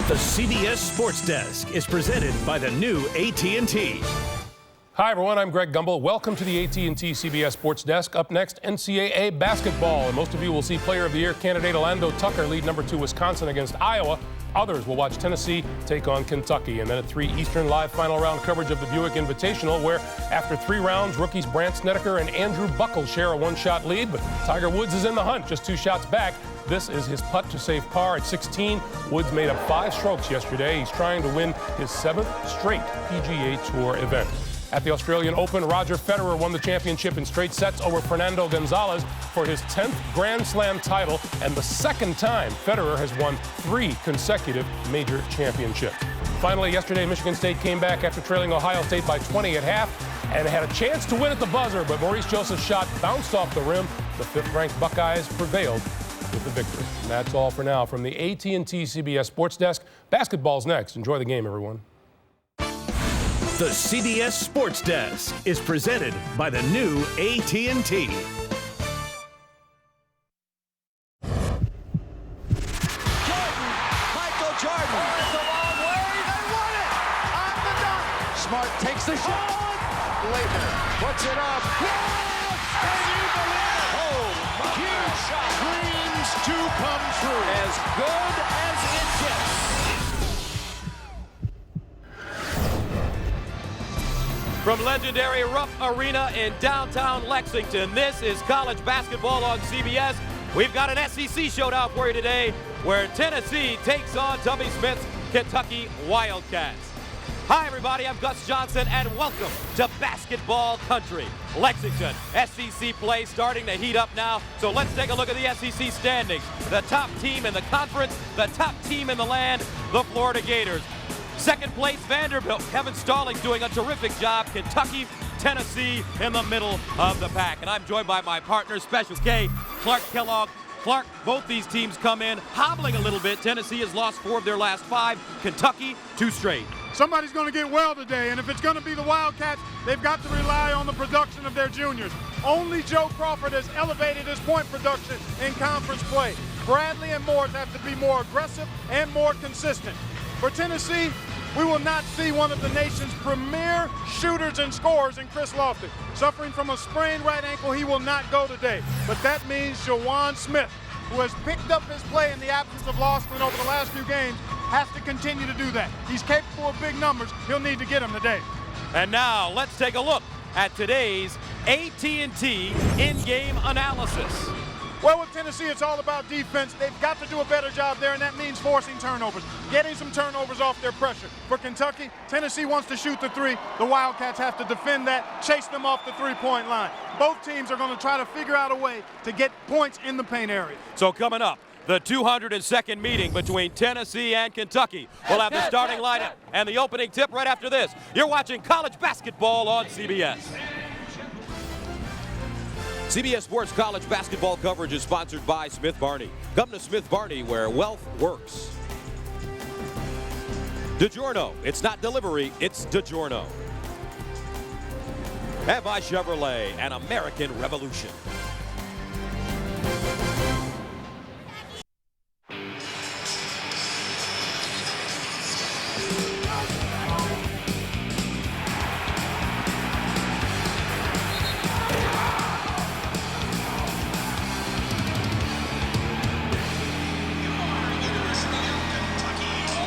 The CBS Sports Desk is presented by the new AT&T. Hi, everyone. I'm Greg Gumbel. Welcome to the AT&T CBS Sports Desk. Up next, NCAA basketball. And most of you will see Player of the Year candidate Orlando Tucker lead number 2 Wisconsin against Iowa. Others will watch Tennessee take on Kentucky. And then at 3 Eastern, live final round coverage of the Buick Invitational, where after 3 rounds, rookies Brant Snedeker and Andrew Buckle share a 1-shot lead. But Tiger Woods is in the hunt, just 2 shots back. This is his putt to save par at 16. Woods made up 5 strokes yesterday. He's trying to win his 7th straight PGA Tour event. At the Australian Open, Roger Federer won the championship in straight sets over Fernando Gonzalez for his 10th Grand Slam title and the 2nd time Federer has won 3 consecutive major championships. Finally, yesterday, Michigan State came back after trailing Ohio State by 20 at half and had a chance to win at the buzzer, but Maurice Joseph's shot bounced off the rim. The 5th-ranked Buckeyes prevailed with the victory. And that's all for now from the AT&T CBS Sports Desk. Basketball's next. Enjoy the game, everyone. The CBS Sports Desk is presented by the new AT&T. Jordan, Michael Jordan. Oh, it's a long way. They won it. On the dunk. Smart takes the shot. Later puts it up. Yes! Can you believe it? Oh, huge shot. Dreams to come true. As good as it gets. From legendary Rupp Arena in downtown Lexington, this is college basketball on CBS. We've got an SEC showdown for you today where Tennessee takes on Tubby Smith's Kentucky Wildcats. Hi, everybody. I'm Gus Johnson, and welcome to Basketball Country. Lexington, SEC play starting to heat up now, so let's take a look at the SEC standings. The top team in the conference, the top team in the land, the Florida Gators. Second place, Vanderbilt. Kevin Stallings doing a terrific job. Kentucky, Tennessee in the middle of the pack. And I'm joined by my partner, Special K, Clark Kellogg. Clark, both these teams come in hobbling a little bit. Tennessee has lost 4 of their last 5. Kentucky, 2 straight. Somebody's going to get well today, and if it's going to be the Wildcats, they've got to rely on the production of their juniors. Only Joe Crawford has elevated his point production in conference play. Bradley and Morris have to be more aggressive and more consistent. For Tennessee, we will not see one of the nation's premier shooters and scorers in Chris Lofton. Suffering from a sprained right ankle, he will not go today. But that means Jawan Smith, who has picked up his play in the absence of Lofton over the last few games, has to continue to do that. He's capable of big numbers. He'll need to get them today. And now let's take a look at today's AT&T in-game analysis. Well, with Tennessee, it's all about defense. They've got to do a better job there, and that means forcing turnovers, getting some turnovers off their pressure. For Kentucky, Tennessee wants to shoot the 3. The Wildcats have to defend that, chase them off the 3-point line. Both teams are going to try to figure out a way to get points in the paint area. So coming up, the 202nd meeting between Tennessee and Kentucky. We'll have the starting lineup and the opening tip right after this. You're watching college basketball on CBS. CBS Sports college basketball coverage is sponsored by Smith Barney. Come to Smith Barney where wealth works. DiGiorno, it's not delivery, it's DiGiorno. And by Chevrolet, an American Revolution.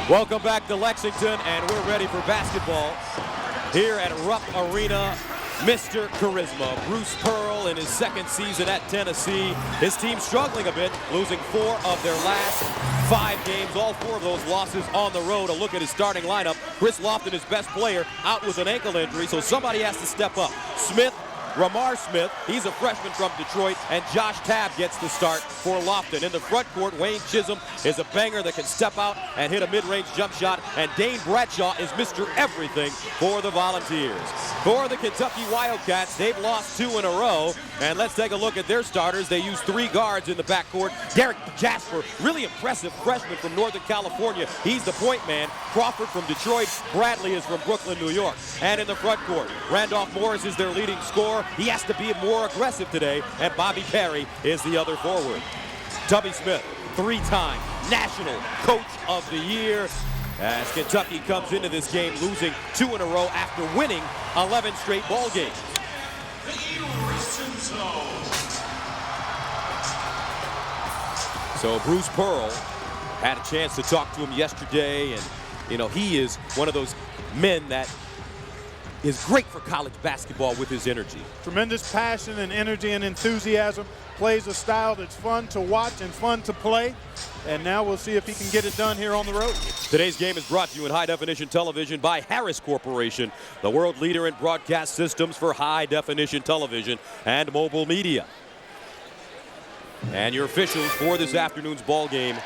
Welcome back to Lexington, and we're ready for basketball here at Rupp Arena. Mr. Charisma, Bruce Pearl, in his 2nd season at Tennessee. His team struggling a bit, losing 4 of their last 5 games, all 4 of those losses on the road. A look at his starting lineup. Chris Lofton, his best player, out with an ankle injury, so somebody has to step up. Ramar Smith, he's a freshman from Detroit, and Josh Tabb gets the start for Lofton. In the front court, Wayne Chisholm is a banger that can step out and hit a mid-range jump shot, and Dane Bradshaw is Mr. Everything for the Volunteers. For the Kentucky Wildcats, they've lost 2 in a row, and let's take a look at their starters. They use 3 guards in the backcourt. Derek Jasper, really impressive freshman from Northern California. He's the point man. Crawford from Detroit. Bradley is from Brooklyn, New York. And in the front court, Randolph Morris is their leading scorer. He has to be more aggressive today, and Bobby Perry is the other forward. Tubby Smith, 3-time National Coach of the Year, as Kentucky comes into this game losing 2 in a row after winning 11 straight ball games. So Bruce Pearl had a chance to talk to him yesterday, and you know, he is one of those men that is great for college basketball with his energy. Tremendous passion and energy and enthusiasm. Plays a style that's fun to watch and fun to play. And now we'll see if he can get it done here on the road. Today's game is brought to you in high-definition television by Harris Corporation, the world leader in broadcast systems for high-definition television and mobile media. And your officials for this afternoon's ball game,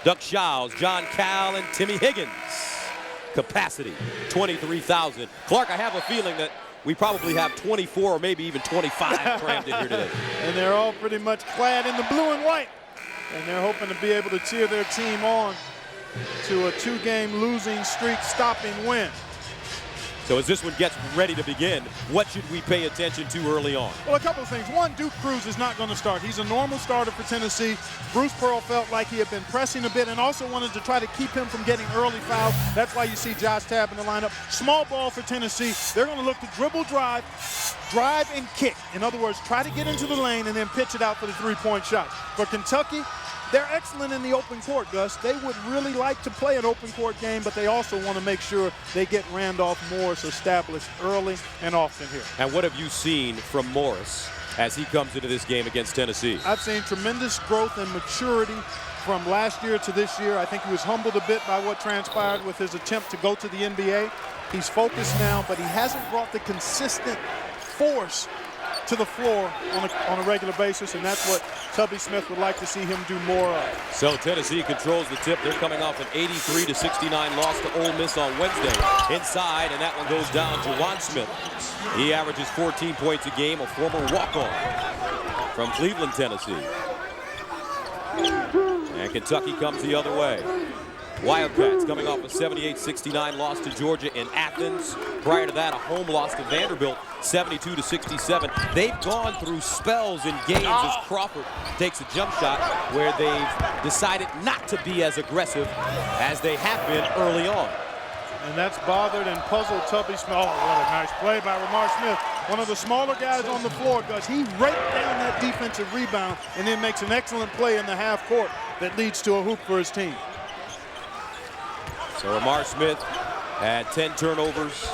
Duck Shows, John Cal, and Timmy Higgins. Capacity, 23,000. Clark, I have a feeling that we probably have 24 or maybe even 25 crammed in here today. And they're all pretty much clad in the blue and white. And they're hoping to be able to cheer their team on to a 2-game losing streak stopping win. So as this one gets ready to begin, what should we pay attention to early on? Well, a couple of things. One, Duke Cruz is not going to start. He's a normal starter for Tennessee. Bruce Pearl felt like he had been pressing a bit and also wanted to try to keep him from getting early fouls. That's why you see Josh Tabb in the lineup. Small ball for Tennessee. They're going to look to dribble, drive and kick. In other words, try to get into the lane and then pitch it out for the three-point shot. For Kentucky, they're excellent in the open court, Gus. They would really like to play an open court game, but they also want to make sure they get Randolph Morris established early and often here. And what have you seen from Morris as he comes into this game against Tennessee? I've seen tremendous growth and maturity from last year to this year. I think he was humbled a bit by what transpired with his attempt to go to the NBA. He's focused now, but he hasn't brought the consistent force to the floor on a regular basis, and that's what Tubby Smith would like to see him do more of. So Tennessee controls the tip. They're coming off an 83-69 loss to Ole Miss on Wednesday. Inside, and that one goes down to Juwan Smith. He averages 14 points a game, a former walk-on from Cleveland, Tennessee. And Kentucky comes the other way. Wildcats coming off a 78-69 loss to Georgia in Athens. Prior to that, a home loss to Vanderbilt, 72-67. They've gone through spells in games as Crawford takes a jump shot where they've decided not to be as aggressive as they have been early on. And that's bothered and puzzled Tubby Smith. Oh, what a nice play by Ramar Smith. One of the smaller guys on the floor, Gus. He raked down that defensive rebound and then makes an excellent play in the half court that leads to a hoop for his team. So Ramar Smith had 10 turnovers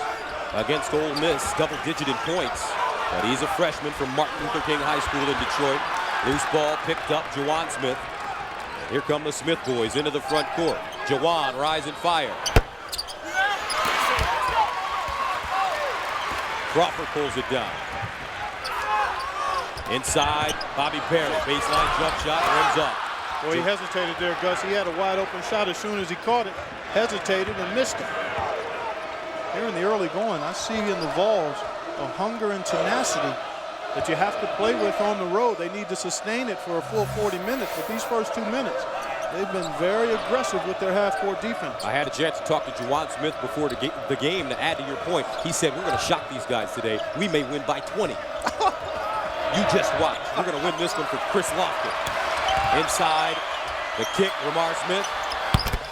against Ole Miss, double-digit in points. But he's a freshman from Martin Luther King High School in Detroit. Loose ball picked up, Juwan Smith. Here come the Smith boys into the front court. Juwan, rise and fire. Crawford pulls it down. Inside, Bobby Perry, baseline jump shot, rims off. Well, he hesitated there, Gus. He had a wide open shot as soon as he caught it, hesitated and missed it. Here in the early going, I see in the Vols a hunger and tenacity that you have to play with on the road. They need to sustain it for a full 40 minutes, but these first 2 minutes, they've been very aggressive with their half-court defense. I had a chance to talk to Juwan Smith before the game to add to your point. He said, we're going to shock these guys today. We may win by 20. You just watch. We're going to win this one for Chris Lofton. Inside, the kick, Ramar Smith.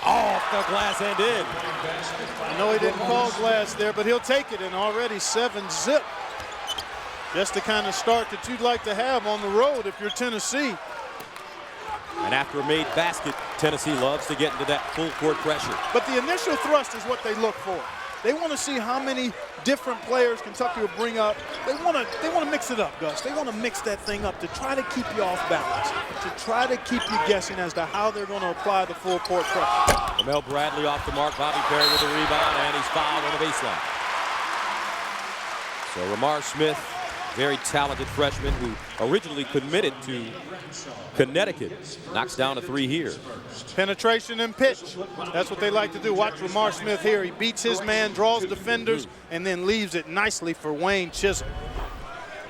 Off the glass and in. I know he didn't call glass there, but he'll take it, and already 7-zip. Just the kind of start that you'd like to have on the road if you're Tennessee. And after a made basket, Tennessee loves to get into that full court pressure. But the initial thrust is what they look for. They want to see how many different players Kentucky will bring up. They want to mix it up, Gus. They want to mix that thing up to try to keep you off balance, to try to keep you guessing as to how they're going to apply the full court pressure. Mel Bradley off the mark. Bobby Perry with a rebound, and he's fouled on the baseline. So Ramar Smith, very talented freshman who originally committed to Connecticut, knocks down a three here. Penetration and pitch. That's what they like to do. Watch Ramar Smith here. He beats his man, draws defenders, and then leaves it nicely for Wayne Chisholm.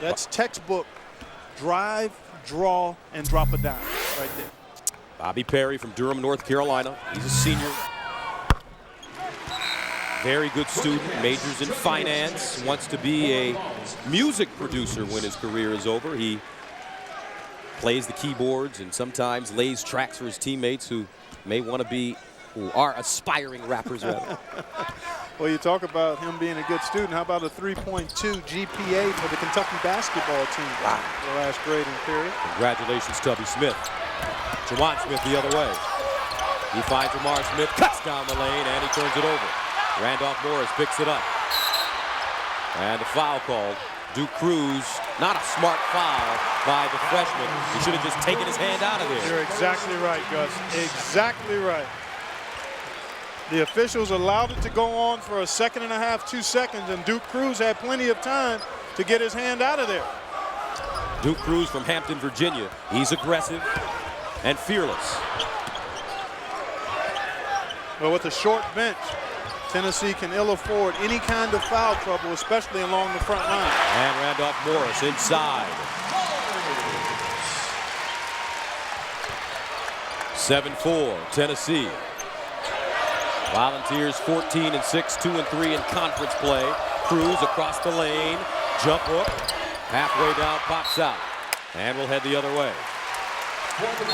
That's textbook drive, draw, and drop a dime right there. Bobby Perry from Durham, North Carolina. He's a senior. Very good student, majors in finance, wants to be a music producer when his career is over. He plays the keyboards and sometimes lays tracks for his teammates who may want to be, who are aspiring rappers rather. Well, you talk about him being a good student. How about a 3.2 GPA for the Kentucky basketball team? Wow. The last grading period. Congratulations, Tubby Smith. Jawan Smith the other way. He finds Jamar Smith, cuts down the lane, and he turns it over. Randolph Morris picks it up. And the foul called. Duke Cruz, not a smart foul by the freshman. He should have just taken his hand out of there. You're exactly right, Gus. Exactly right. The officials allowed it to go on for a second and a half, 2 seconds, and Duke Cruz had plenty of time to get his hand out of there. Duke Cruz from Hampton, Virginia. He's aggressive and fearless. Well, with a short bench, Tennessee can ill afford any kind of foul trouble, especially along the front line. And Randolph Morris inside. 7-4, Tennessee. Volunteers 14-6, 2-3 in conference play. Cruz across the lane, jump hook, halfway down, pops out, and we'll head the other way.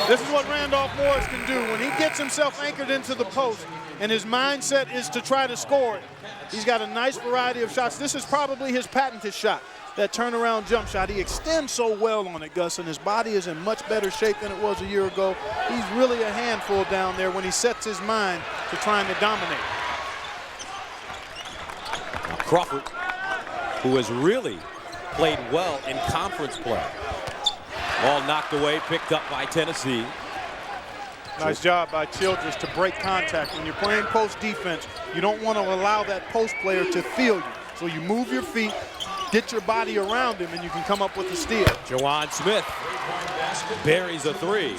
This is what Randolph Morris can do. When he gets himself anchored into the post and his mindset is to try to score it, he's got a nice variety of shots. This is probably his patented shot, that turnaround jump shot. He extends so well on it, Gus, and his body is in much better shape than it was a year ago. He's really a handful down there when he sets his mind to trying to dominate. Now Crawford, who has really played well in conference play. Ball knocked away, picked up by Tennessee. Nice job by Childress to break contact. When you're playing post defense, you don't want to allow that post player to feel you. So you move your feet, get your body around him, and you can come up with a steal. Jawan Smith buries a three.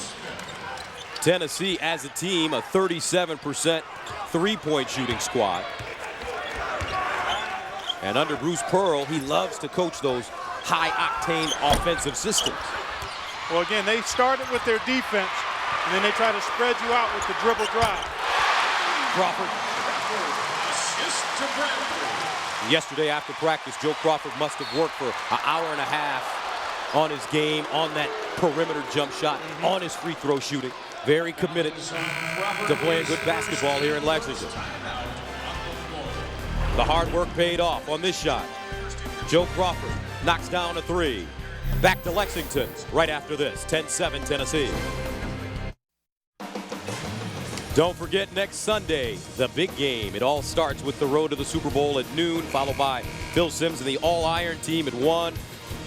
Tennessee, as a team, a 37% three-point shooting squad. And under Bruce Pearl, he loves to coach those high-octane offensive systems. Well, again, they started with their defense, and then they try to spread you out with the dribble drive. Crawford. Yesterday after practice, Joe Crawford must have worked for an hour and a half on his game, on that perimeter jump shot, on his free throw shooting. Very committed to playing good basketball here in Lexington. The hard work paid off on this shot. Joe Crawford knocks down a three. Back to Lexington right after this. 10-7 Tennessee. Don't forget next Sunday, the big game. It all starts with the road to the Super Bowl at noon, followed by Phil Simms and the All-Iron team at 1.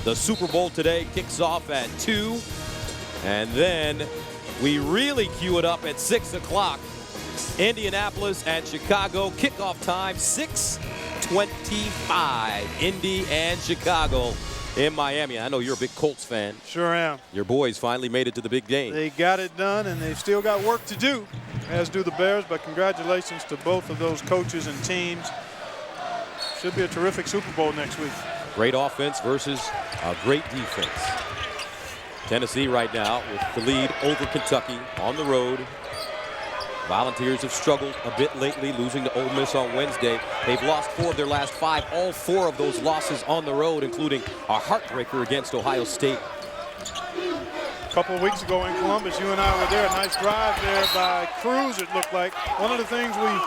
The Super Bowl today kicks off at 2. And then we really cue it up at 6 o'clock. Indianapolis and Chicago. Kickoff time, 6:25. Indy and Chicago in Miami. I know you're a big Colts fan. Sure am. Your boys finally made it to the big game. They got it done, and they've still got work to do, as do the Bears, but congratulations to both of those coaches and teams. Should be a terrific Super Bowl next week. Great offense versus a great defense. Tennessee right now with the lead over Kentucky on the road. Volunteers have struggled a bit lately, losing to Ole Miss on Wednesday. They've lost 4 of their last 5, all 4 of those losses on the road, including a heartbreaker against Ohio State. A couple of weeks ago in Columbus, you and I were there. A nice drive there by Cruz, it looked like. One of the things we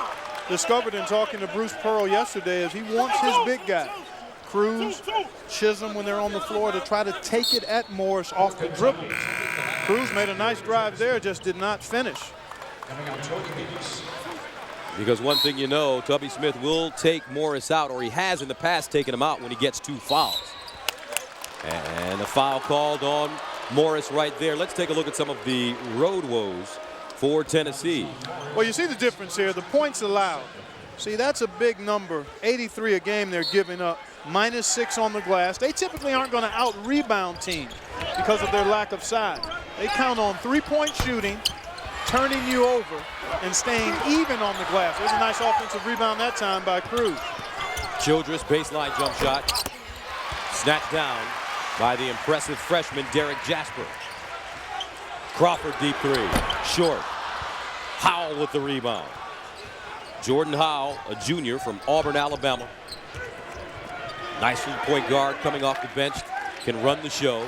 discovered in talking to Bruce Pearl yesterday is he wants his big guy, Cruz, Chisholm, when they're on the floor, to try to take it at Morris off the dribble. Cruz made a nice drive there, just did not finish. Because one thing you know, Tubby Smith will take Morris out, or he has in the past taken him out when he gets 2 fouls. And a foul called on Morris right there. Let's take a look at some of the road woes for Tennessee. Well, you see the difference here. The points allowed. See, that's a big number. 83 a game they're giving up. -6 on the glass. They typically aren't going to out-rebound teams because of their lack of size. They count on three-point shooting, turning you over, and staying even on the glass. There's a nice offensive rebound that time by Cruz. Childress baseline jump shot. Snatched down by the impressive freshman Derek Jasper. Crawford deep three. Short. Howell with the rebound. Jordan Howell, a junior from Auburn, Alabama. Nice point guard coming off the bench. Can run the show.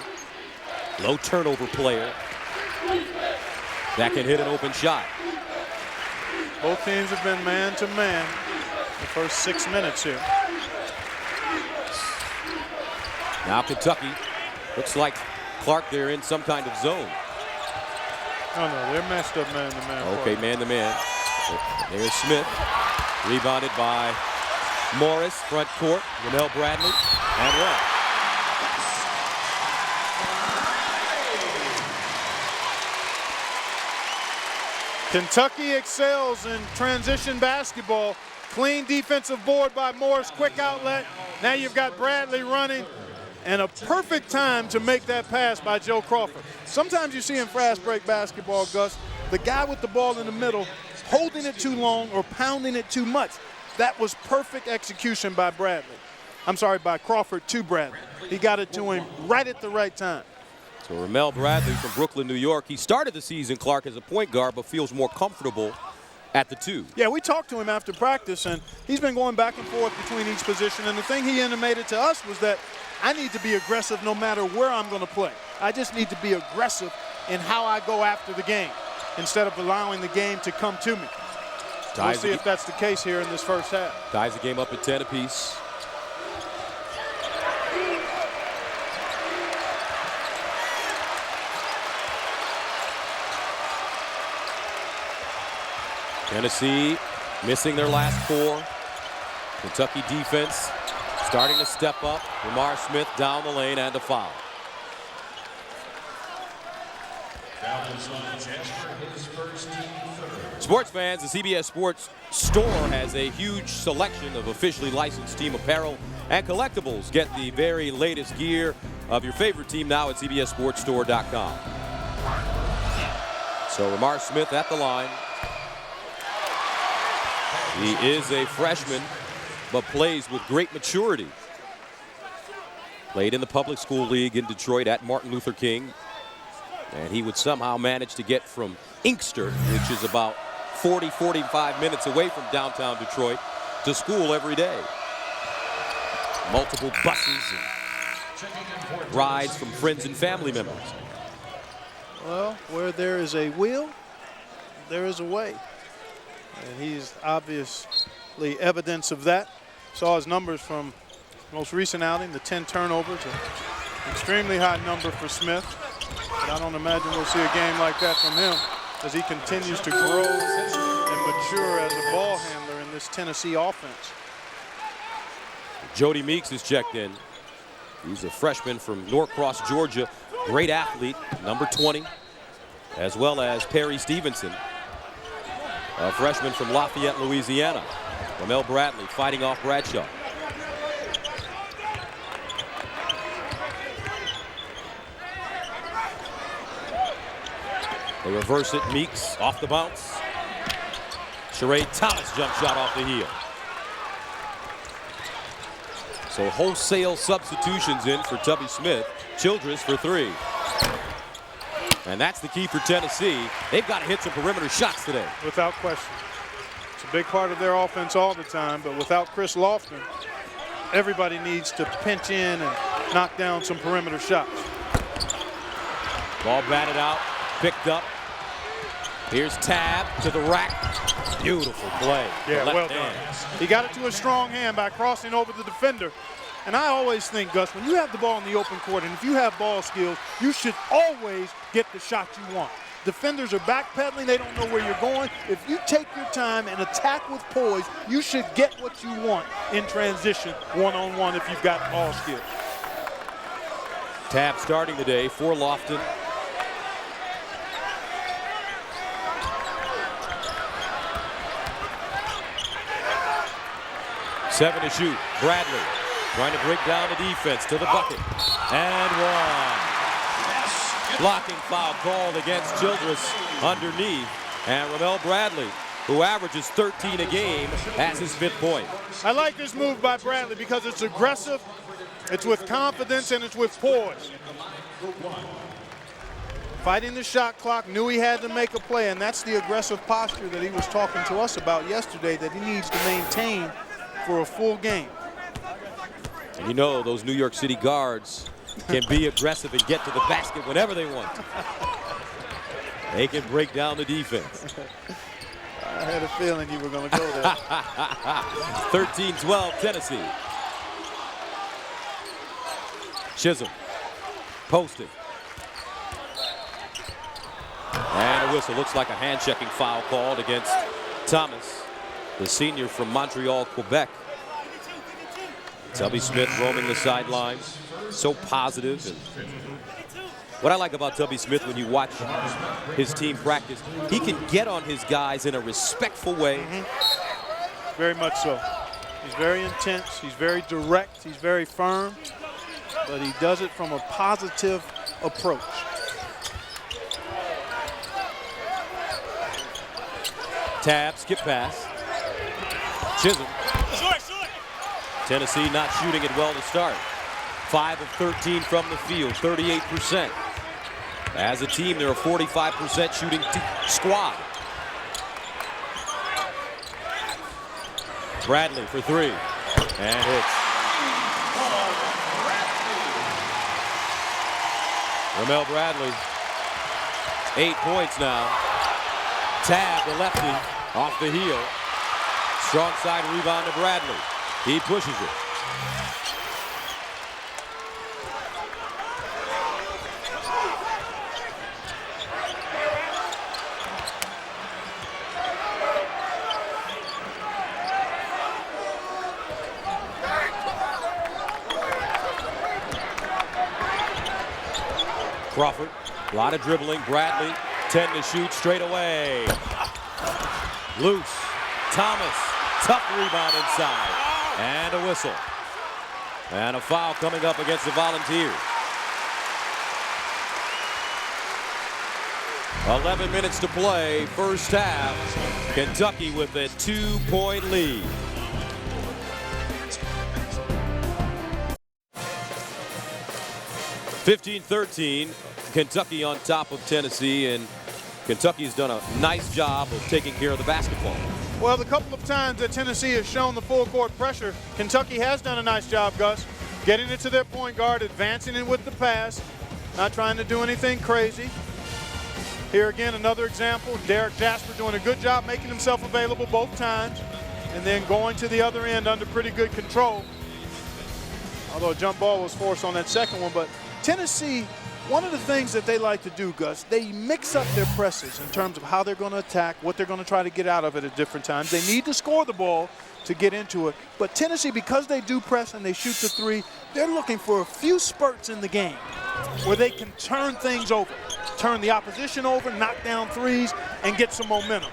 Low turnover player. That can hit an open shot. Both teams have been man-to-man the first 6 minutes here. Now Kentucky, looks like Clark, they're in some kind of zone. Oh, no, they're messed up man-to-man. Okay, man-to-man. There's Smith, rebounded by Morris, front court, Ramel Bradley, and Rupp. Kentucky excels in transition basketball. Clean defensive board by Morris, quick outlet. Now you've got Bradley running, and a perfect time to make that pass by Joe Crawford. Sometimes you see in fast break basketball, Gus, the guy with the ball in the middle holding it too long or pounding it too much. That was perfect execution by Bradley. I'm sorry, by Crawford to Bradley. He got it to him right at the right time. So Ramel Bradley from Brooklyn, New York. He started the season, Clark, as a point guard, but feels more comfortable at the 2. Yeah, we talked to him after practice, and he's been going back and forth between each position. And the thing he intimated to us was that I need to be aggressive no matter where I'm going to play. I just need to be aggressive in how I go after the game instead of allowing the game to come to me. We'll see if that's the case here in this first half. Ties the game up at 10 apiece. Tennessee missing their last 4. Kentucky defense starting to step up. Lamar Smith down the lane and a foul. Sports fans, the CBS Sports Store has a huge selection of officially licensed team apparel and collectibles. Get the very latest gear of your favorite team now at cbssportsstore.com. So Lamar Smith at the line. He is a freshman, but plays with great maturity. Played in the public school league in Detroit at Martin Luther King. And he would somehow manage to get from Inkster, which is about 40-45 minutes away from downtown Detroit, to school every day. Multiple buses and rides from friends and family members. Well, where there is a will, there is a way. And he's obviously evidence of that. Saw his numbers from most recent outing, the 10 turnovers, an extremely high number for Smith. But I don't imagine we'll see a game like that from him as he continues to grow and mature as a ball handler in this Tennessee offense. Jody Meeks is checked in. He's a freshman from Norcross, Georgia. Great athlete, number 20, as well as Perry Stevenson, a freshman from Lafayette, Louisiana. Ramel Bradley fighting off Bradshaw. They reverse it. Meeks off the bounce. Sherrod Thomas jump shot off the heel. So wholesale substitutions in for Tubby Smith. Childress for 3. And that's the key for Tennessee. They've got to hit some perimeter shots today. Without question. It's a big part of their offense all the time, but without Chris Lofton, everybody needs to pinch in and knock down some perimeter shots. Ball batted out, picked up. Here's Tab to the rack. Beautiful play. Yeah, well done. He got it to a strong hand by crossing over the defender. And I always think, Gus, when you have the ball in the open court and if you have ball skills, you should always get the shot you want. Defenders are backpedaling. They don't know where you're going. If you take your time and attack with poise, you should get what you want in transition one-on-one if you've got ball skills. Tab starting the day for Lofton. Seven to shoot. Bradley trying to break down the defense to the bucket. And one. Blocking foul called against Childress underneath. And Ramel Bradley, who averages 13 a game, has his 5th point. I like this move by Bradley because it's aggressive, it's with confidence, and it's with poise. Fighting the shot clock, knew he had to make a play, and that's the aggressive posture that he was talking to us about yesterday that he needs to maintain for a full game. And you know those New York City guards can be aggressive and get to the basket whenever they want. They can break down the defense. I had a feeling you were going to go there. 13-12 Tennessee. Chisholm posted. And a whistle. Looks like a hand-checking foul called against Thomas, the senior from Montreal, Quebec. Tubby Smith roaming the sidelines. So positive. And what I like about Tubby Smith when you watch his team practice, he can get on his guys in a respectful way. Very much so. He's very intense. He's very direct. He's very firm. But he does it from a positive approach. Tab, skip pass. Chisholm. Tennessee not shooting it well to start. 5 of 13 from the field, 38%. As a team, they're a 45% shooting squad. Bradley for 3. And hits. Ramel Bradley, 8 points now. Tab, the lefty, off the heel. Strong side rebound to Bradley. He pushes it. Crawford, a lot of dribbling. Bradley, 10 to shoot straight away. Loose. Thomas, tough rebound inside. And a whistle. And a foul coming up against the Volunteers. 11 minutes to play, first half. Kentucky with a 2-point lead. (15-13), Kentucky on top of Tennessee, and Kentucky's done a nice job of taking care of the basketball. Well, the couple of times that Tennessee has shown the full court pressure, Kentucky has done a nice job, Gus, getting it to their point guard, advancing it with the pass, not trying to do anything crazy. Here again, another example, Derek Jasper doing a good job making himself available both times, and then going to the other end under pretty good control. Although a jump ball was forced on that second one, but Tennessee, one of the things that they like to do, Gus, they mix up their presses in terms of how they're going to attack, what they're going to try to get out of it at different times. They need to score the ball to get into it. But Tennessee, because they do press and they shoot the 3, they're looking for a few spurts in the game where they can turn things over, turn the opposition over, knock down 3s, and get some momentum.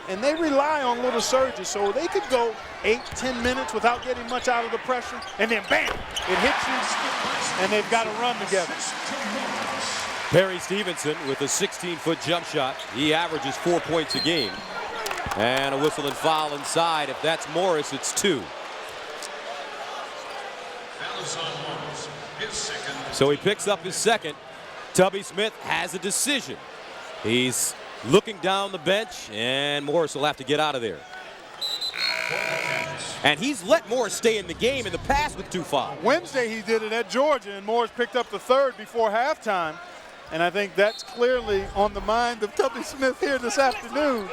And they rely on little surges, so they could go 8-10 minutes without getting much out of the pressure, and then bam, it hits you, and they've got to run together. Perry Stevenson with a 16-foot jump shot. He averages 4 points a game. And a whistle and foul inside. If that's Morris, it's 2. So he picks up his second. Tubby Smith has a decision. He's looking down the bench, and Morris will have to get out of there. And he's let Morris stay in the game in the past with 2 fouls. Wednesday he did it at Georgia, and Morris picked up the 3rd before halftime. And I think that's clearly on the mind of Tubby Smith here this afternoon.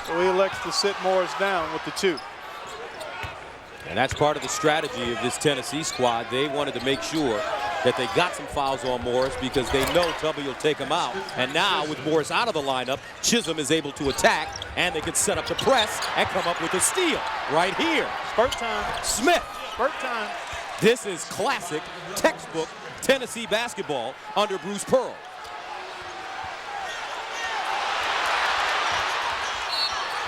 So he elects to sit Morris down with the 2. And that's part of the strategy of this Tennessee squad. They wanted to make sure that they got some fouls on Morris because they know Tubby will take them out. And now with Morris out of the lineup, Chisholm is able to attack, and they can set up the press and come up with a steal right here. Spurt time. Smith. Spurt time. This is classic, textbook Tennessee basketball under Bruce Pearl.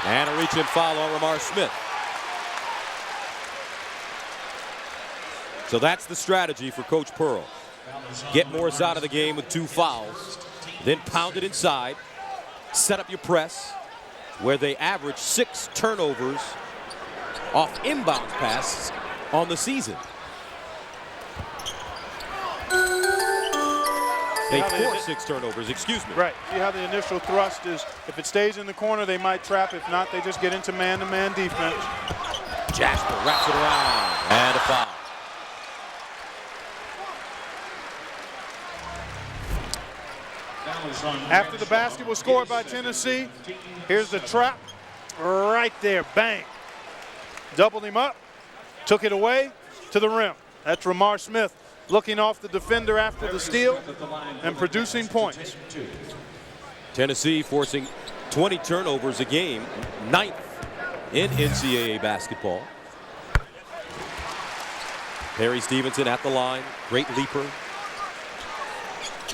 And a reach-in foul on Ramar Smith. So that's the strategy for Coach Pearl. Get Morris out of the game with 2 fouls, then pound it inside, set up your press, where they average 6 turnovers off inbound passes on the season. They force 6 turnovers, excuse me. Right. See how the initial thrust is, if it stays in the corner, they might trap. If not, they just get into man-to-man defense. Jasper wraps it around, and a foul. After the basket was scored by Tennessee, here's the trap. right there, bang. Doubled him up, took it away to the rim. That's Ramar Smith looking off the defender after the steal and producing points. Tennessee forcing 20 turnovers a game, 9th in NCAA basketball. Perry Stevenson at the line, great leaper.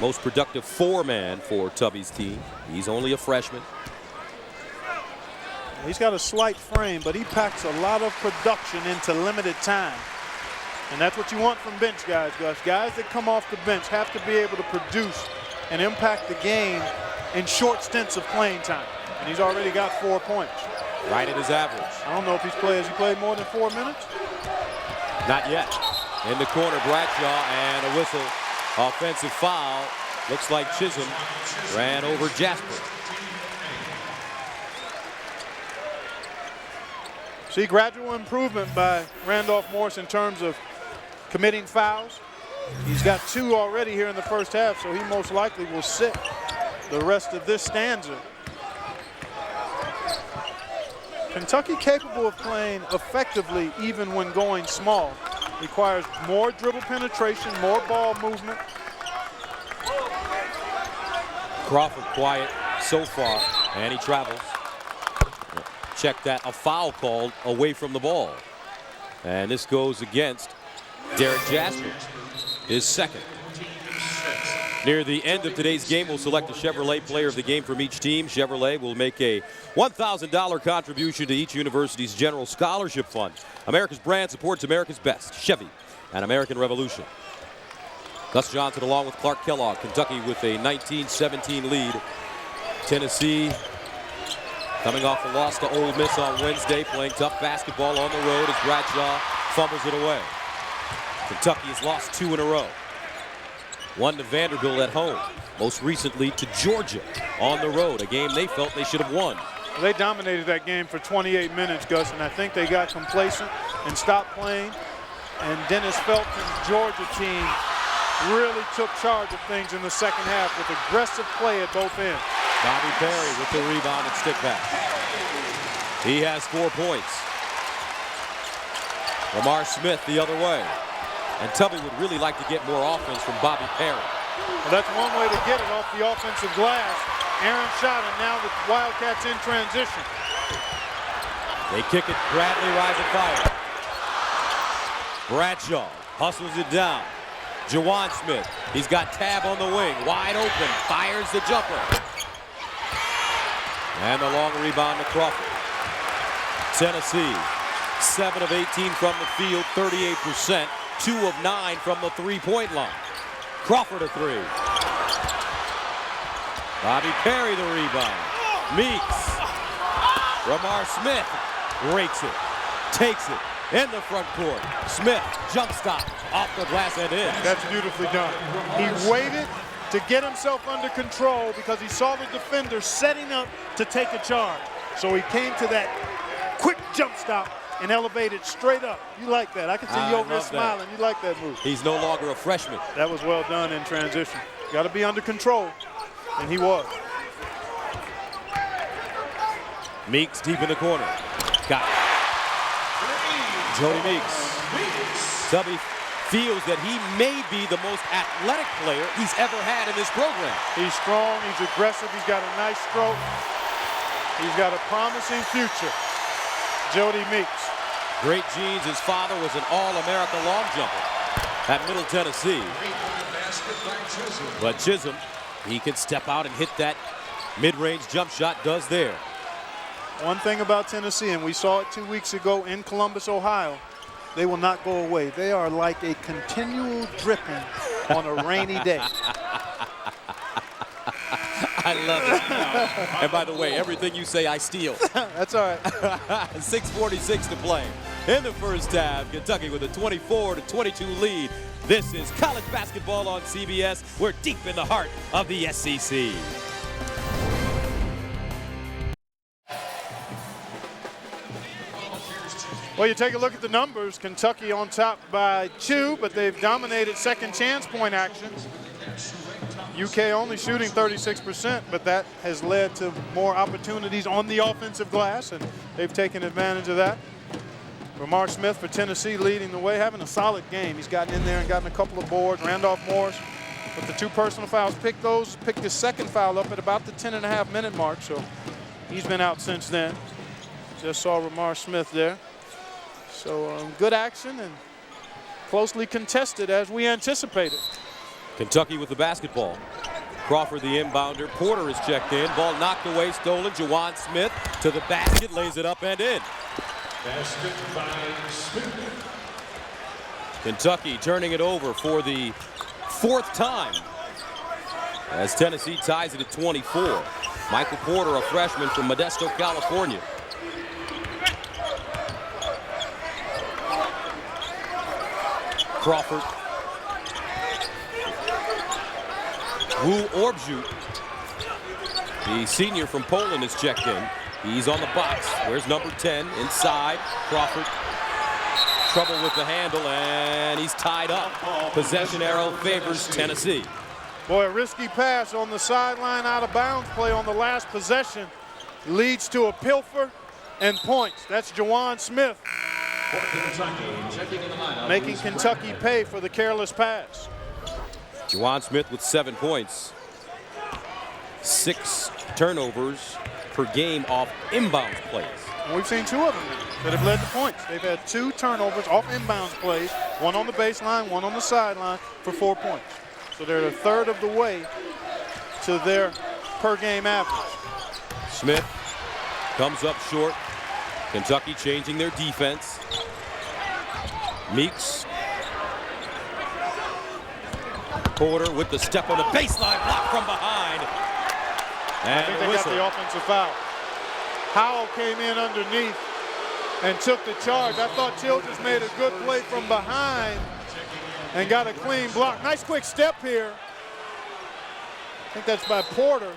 Most productive 4-man for Tubby's team. He's only a freshman. He's got a slight frame, but he packs a lot of production into limited time. And that's what you want from bench guys, Gus. Guys that come off the bench have to be able to produce and impact the game in short stints of playing time. And he's already got 4 points. Right at his average. I don't know if has he played more than 4 minutes? Not yet. In the corner, Bradshaw, and a whistle. Offensive foul. Looks like Chisholm ran over Jasper. See gradual improvement by Randolph Morris in terms of committing fouls. He's got 2 already here in the first half, so he most likely will sit the rest of this stanza. Kentucky capable of playing effectively even when going small. Requires more dribble penetration, more ball movement. Crawford quiet so far, and he travels. Check that, a foul called away from the ball. And this goes against Derek Jasper, his second. Near the end of today's game, we'll select a Chevrolet player of the game from each team. Chevrolet will make a $1,000 contribution to each university's general scholarship fund. America's brand supports America's best. Chevy and American Revolution. Gus Johnson along with Clark Kellogg. Kentucky with a 19-17 lead. Tennessee coming off a loss to Ole Miss on Wednesday, playing tough basketball on the road as Bradshaw fumbles it away. Kentucky has lost 2 in a row. 1 to Vanderbilt at home. Most recently to Georgia on the road, a game they felt they should have won. Well, they dominated that game for 28 minutes, Gus, and I think they got complacent and stopped playing. And Dennis Felton's Georgia team really took charge of things in the second half with aggressive play at both ends. Bobby Perry with the rebound and stick back. He has 4 points. Lamar Smith the other way. And Tubby would really like to get more offense from Bobby Perry. Well, that's one way to get it off the offensive glass. Aaron shot, and now the Wildcats in transition. They kick it. Bradley rising fire. Bradshaw hustles it down. Jawan Smith, he's got Tab on the wing, wide open, fires the jumper. And the long rebound to Crawford. Tennessee, 7 of 18 from the field, 38%, 2 of 9 from the 3-point line. Crawford a 3. Bobby Perry the rebound. Meeks. Ramar Smith rakes it, takes it. In the front court, Smith, jump stop, off the glass and in. That's beautifully done. He waited to get himself under control because he saw the defender setting up to take a charge. So he came to that quick jump stop and elevated straight up. You like that. I can see you over there smiling. You like that move. He's no longer a freshman. That was well done in transition. Got to be under control, and he was. Meeks deep in the corner. Got it. Jody Meeks. Tubby feels that he may be the most athletic player he's ever had in this program. He's strong, he's aggressive, he's got a nice stroke. He's got a promising future. Jody Meeks. Great genes. His father was an All-America long jumper at Middle Tennessee. But Chisholm, he can step out and hit that mid-range jump shot, does there. One thing about Tennessee, and we saw it 2 weeks ago in Columbus, Ohio, they will not go away. They are like a continual dripping on a rainy day. I love it. And by the way, everything you say, I steal. That's all right. 6:46 to play in the first half. Kentucky with a 24-22 lead. This is college basketball on CBS. We're deep in the heart of the SEC. Well, you take a look at the numbers. Kentucky on top by 2, but they've dominated second chance point action. UK only shooting 36%, but that has led to more opportunities on the offensive glass, and they've taken advantage of that. Ramar Smith for Tennessee leading the way, having a solid game. He's gotten in there and gotten a couple of boards. Randolph Morris with the 2 personal fouls, picked his second foul up at about the 10.5-minute mark, so he's been out since then. Just saw Ramar Smith there. So good action and closely contested as we anticipated. Kentucky with the basketball. Crawford the inbounder. Porter is checked in. Ball knocked away, stolen. Juwan Smith to the basket, lays it up and in. Basket by Smith. Kentucky turning it over for the 4th time as Tennessee ties it at 24. Michael Porter, a freshman from Modesto, California. Crawford. Wu Orbjut, the senior from Poland, is checked in. He's on the box. Where's number 10? Inside. Crawford. Trouble with the handle, and he's tied up. Possession arrow favors Tennessee. Boy, a risky pass on the sideline, out of bounds play on the last possession leads to a pilfer and points. That's Juwan Smith making Kentucky pay for the careless pass. Juwan Smith with 7 points. 6 turnovers per game off inbounds plays. And we've seen 2 of them that have led to points. They've had 2 turnovers off inbounds plays, 1 on the baseline, 1 on the sideline for 4 points. So they're a third of the way to their per game average. Smith comes up short. Kentucky changing their defense. Meeks. Porter with the step on the baseline, blocked from behind. And I think they got the offensive foul. Howell came in underneath and took the charge. I thought Childress made a good play from behind and got a clean block. Nice quick step here. I think that's by Porter.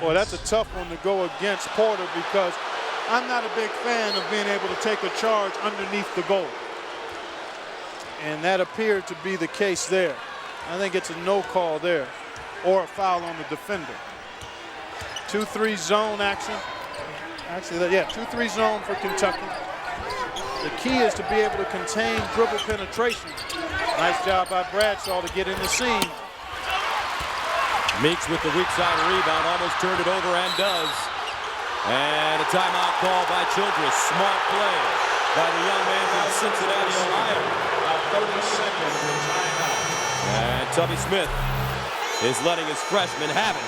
Boy, that's a tough one to go against Porter because I'm not a big fan of being able to take a charge underneath the goal. And that appeared to be the case there. I think it's a no call there or a foul on the defender. 2-3 zone action. Actually, yeah, 2-3 zone for Kentucky. The key is to be able to contain dribble penetration. Nice job by Bradshaw to get in the seam. Meeks with the weak side rebound, almost turned it over and does. And a timeout call by Childress. Smart play by the young man from Cincinnati, Ohio. 30-second timeout. And Tubby Smith is letting his freshman have it.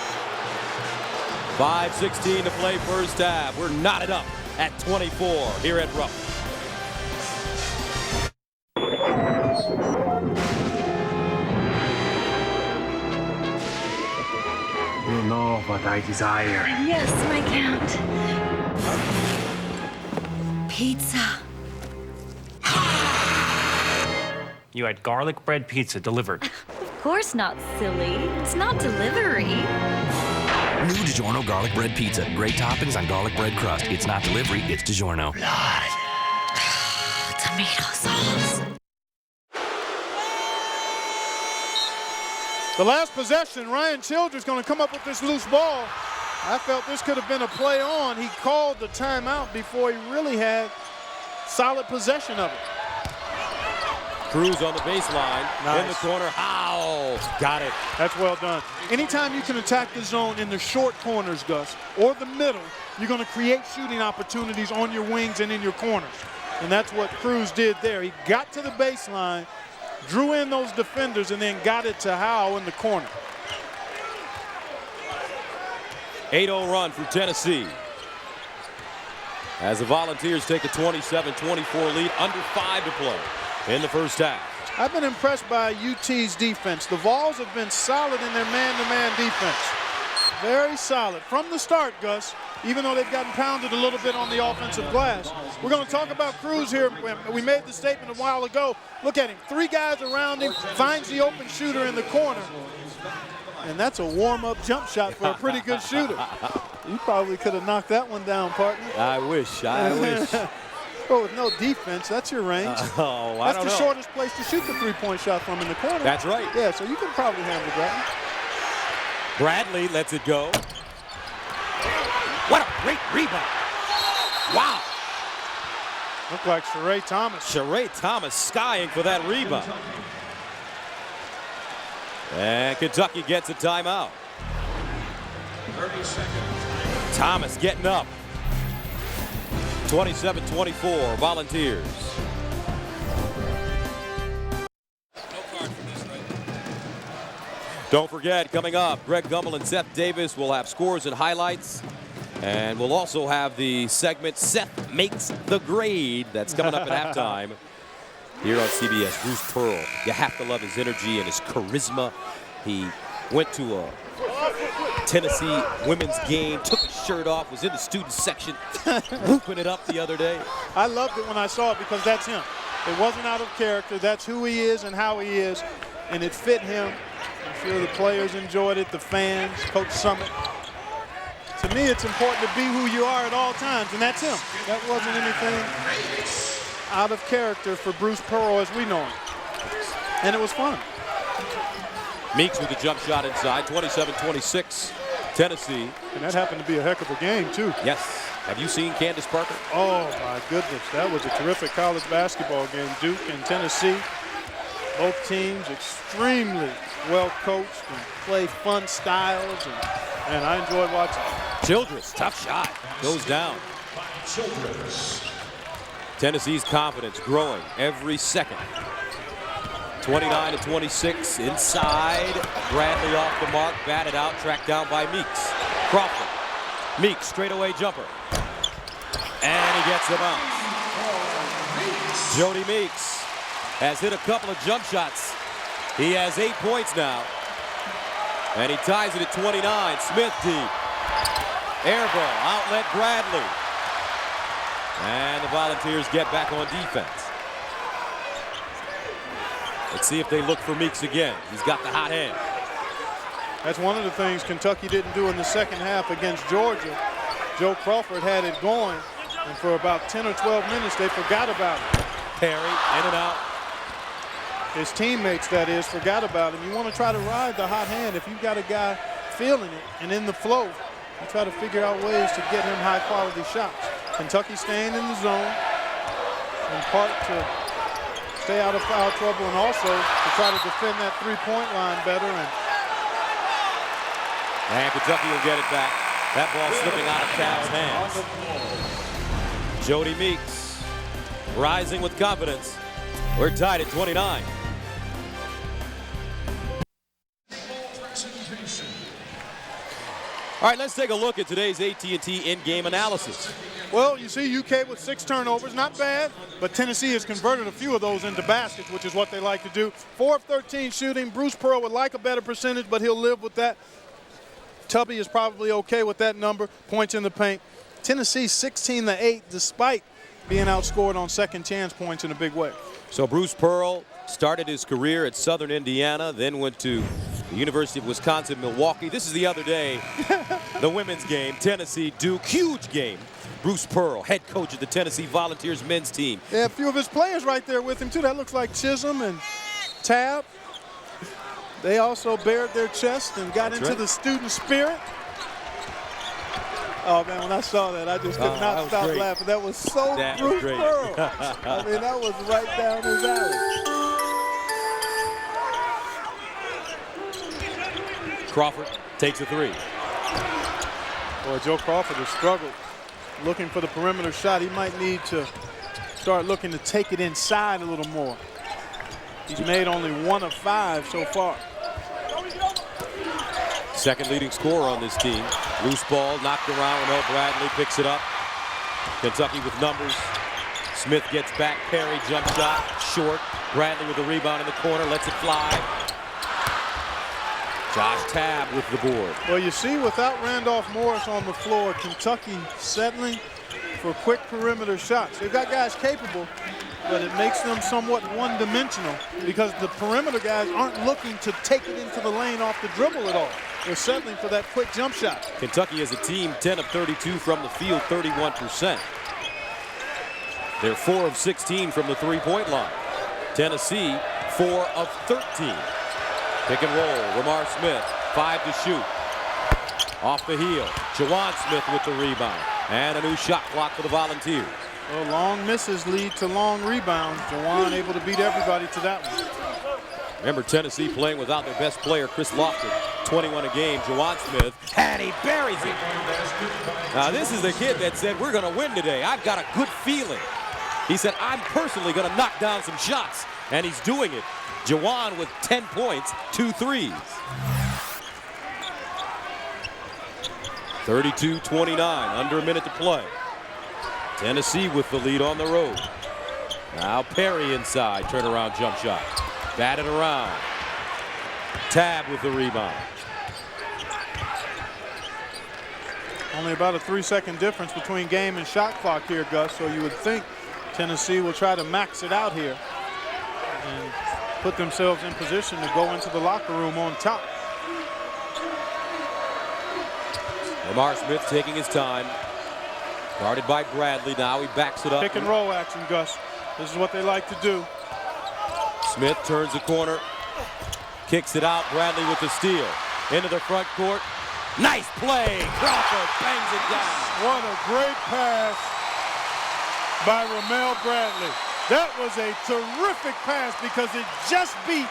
5:16 to play first half. We're knotted up at 24 here at Rupp. You know what I desire. Yes, my Count. Pizza. You had garlic bread pizza delivered. Of course not, silly. It's not delivery. New DiGiorno garlic bread pizza. Great toppings on garlic bread crust. It's not delivery, it's DiGiorno. Tomato sauce. The last possession, Ryan Childress going to come up with this loose ball. I felt this could have been a play on. He called the timeout before he really had solid possession of it. Cruz on the baseline, Nice. in the corner. Howe got it. That's well done. Anytime you can attack the zone in the short corners, Gus, or the middle, you're going to create shooting opportunities on your wings and in your corners. And that's what Cruz did there. He got to the baseline, drew in those defenders, and then got it to Howe in the corner. 8-0 run for Tennessee. As the Volunteers take a 27-24 lead, under 5 to play in the first half. I've been impressed by UT's defense. The Vols have been solid in their man-to-man defense. Very solid from the start, Gus, even though they've gotten pounded a little bit on the offensive glass. We're going to talk about Cruz here. We made the statement a while ago. Look at him. 3 guys around him, finds the open shooter in the corner. And that's a warm-up jump shot for a pretty good shooter. You probably could have knocked that one down, partner. I wish. Well, with no defense, that's your range. I don't know. That's the shortest place to shoot the three-point shot from in the corner. That's right. Yeah, so you can probably handle that. Bradley lets it go. What a great rebound. Wow. Looked like Sheree Thomas. Sheree Thomas skying for that rebound. And Kentucky gets a timeout. 30 seconds. Thomas getting up. 27-24, Volunteers. Don't forget, coming up, Greg Gumbel and Seth Davis will have scores and highlights. And we'll also have the segment, Seth Makes the Grade. That's coming up at halftime here on CBS. Bruce Pearl, you have to love his energy and his charisma. He went to a Tennessee women's game, took his shirt off, was in the student section, whooping it up the other day. I loved it when I saw it because that's him. It wasn't out of character. That's who he is and how he is, and it fit him. I'm sure the players enjoyed it, the fans, Coach Summit. To me, it's important to be who you are at all times, and that's him. That wasn't anything out of character for Bruce Pearl as we know him. And it was fun. Meeks with the jump shot inside, 27-26, Tennessee. And that happened to be a heck of a game, too. Yes. Have you seen Candace Parker? Oh, my goodness. That was a terrific college basketball game. Duke and Tennessee, both teams extremely well coached and play fun styles, and I enjoyed watching it. Childress, tough shot, goes down. Tennessee's confidence growing every second. 29-26, inside. Bradley off the mark, batted out, tracked down by Meeks. Crawford, Meeks, straightaway jumper. And he gets the bounce. Jody Meeks has hit a couple of jump shots. He has 8 points now. And he ties it at 29. Smith deep. Air ball, outlet Bradley. And the Volunteers get back on defense. Let's see if they look for Meeks again. He's got the hot hand. That's one of the things Kentucky didn't do in the second half against Georgia. Joe Crawford had it going, and for about 10 or 12 minutes, they forgot about it. Perry, in and out. His teammates, that is, forgot about him. You want to try to ride the hot hand. If you've got a guy feeling it and in the flow, you try to figure out ways to get him high-quality shots. Kentucky staying in the zone, in part to stay out of foul trouble and also to try to defend that three-point line better. And Kentucky will get it back. That ball slipping out of Cavs' hands. Jody Meeks rising with confidence. We're tied at 29. All right, let's take a look at today's AT&T in-game analysis. Well, you see UK with 6 turnovers, not bad, but Tennessee has converted a few of those into baskets, which is what they like to do. 4 of 13 shooting. Bruce Pearl would like a better percentage, but he'll live with that. Tubby is probably okay with that number. Points in the paint. Tennessee 16-8, despite being outscored on second chance points in a big way. So Bruce Pearl started his career at Southern Indiana, then went to the University of Wisconsin-Milwaukee. This is the other day, the women's game, Tennessee-Duke, huge game. Bruce Pearl, head coach of the Tennessee Volunteers men's team. Yeah, a few of his players right there with him, too. That looks like Chisholm and Tab. They also bared their chest and got into the student spirit. Oh, man, when I saw that, I just could not stop laughing. That was so Bruce Pearl. I mean, that was right down his alley. Crawford takes a 3. Boy, Joe Crawford has struggled looking for the perimeter shot. He might need to start looking to take it inside a little more. He's made only 1 of 5 so far. Second leading scorer on this team. Loose ball knocked around. No, Bradley picks it up. Kentucky with numbers. Smith gets back. Perry jump shot. Short. Bradley with the rebound in the corner. Lets it fly. Josh Tabb with the board. Well, you see, without Randolph Morris on the floor, Kentucky settling for quick perimeter shots. They've got guys capable, but it makes them somewhat one-dimensional because the perimeter guys aren't looking to take it into the lane off the dribble at all. They're settling for that quick jump shot. Kentucky as a team, 10 of 32 from the field, 31%. They're 4 of 16 from the three-point line. Tennessee, 4 of 13. Pick and roll. Lamar Smith, 5 to shoot. Off the heel. Jawan Smith with the rebound. And a new shot clock for the Volunteers. Well, long misses lead to long rebounds. Jawan able to beat everybody to that one. Remember, Tennessee playing without their best player, Chris Lofton. 21 a game. Jawan Smith, and he buries it. Now, this is the kid that said, we're going to win today. I've got a good feeling. He said, I'm personally going to knock down some shots. And he's doing it. Jawan with 10 points, 2 threes. 32-29, under a minute to play. Tennessee with the lead on the road. Now Perry inside, turnaround jump shot. Batted around. Tab with the rebound. Only about a 3-second difference between game and shot clock here, Gus, so you would think Tennessee will try to max it out here and put themselves in position to go into the locker room on top. Lamar Smith taking his time. Guarded by Bradley. Now he backs it up. Pick and roll action, Gus. This is what they like to do. Smith turns the corner. Kicks it out. Bradley with the steal. Into the front court. Nice play. Crawford bangs it down. What a great pass by Ramel Bradley. That was a terrific pass because it just beat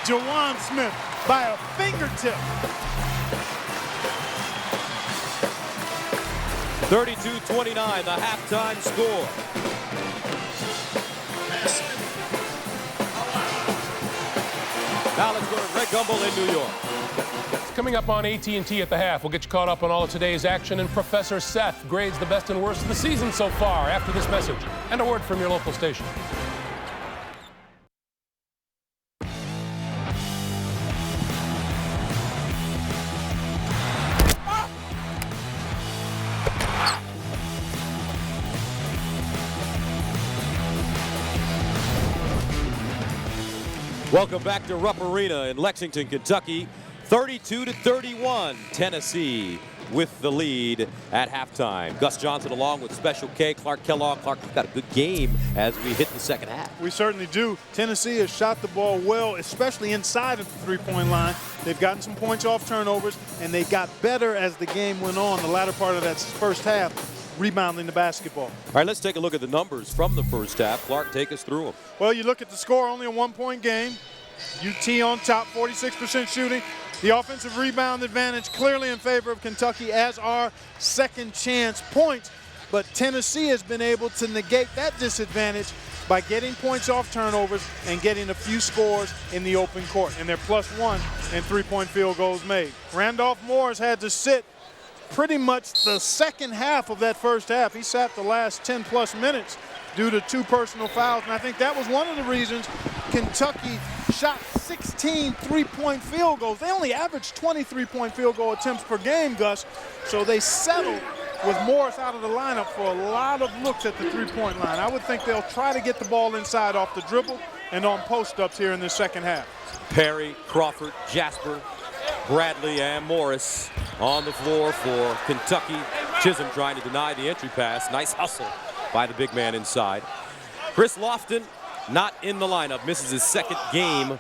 Jawan Smith by a fingertip. 32-29, the halftime score. Now let's go to Greg Gumbel in New York. Coming up on AT&T at the half, we'll get you caught up on all of today's action, and Professor Seth grades the best and worst of the season so far after this message and a word from your local station. Welcome back to Rupp Arena in Lexington, Kentucky. 32-31, Tennessee with the lead at halftime. Gus Johnson along with Special K, Clark Kellogg. Clark got a good game as we hit the second half. We certainly do. Tennessee has shot the ball well, especially inside of the three-point line. They've gotten some points off turnovers, and they got better as the game went on, the latter part of that first half, rebounding the basketball. All right, let's take a look at the numbers from the first half. Clark, take us through them. Well, you look at the score, only a one-point game. UT on top, 46% shooting. The offensive rebound advantage clearly in favor of Kentucky, as are second chance points. But Tennessee has been able to negate that disadvantage by getting points off turnovers and getting a few scores in the open court. And they're +1 in three-point field goals made. Randolph Morris had to sit pretty much the second half of that first half. He sat the last 10+ minutes due to 2 personal fouls, and I think that was one of the reasons Kentucky shot 16 three-point field goals. They only averaged 20 three-point field goal attempts per game, Gus, so they settled with Morris out of the lineup for a lot of looks at the three-point line. I would think they'll try to get the ball inside off the dribble and on post-ups here in the second half. Perry, Crawford, Jasper, Bradley, and Morris on the floor for Kentucky. Chisholm trying to deny the entry pass. Nice hustle by the big man inside. Chris Lofton not in the lineup, misses his second game.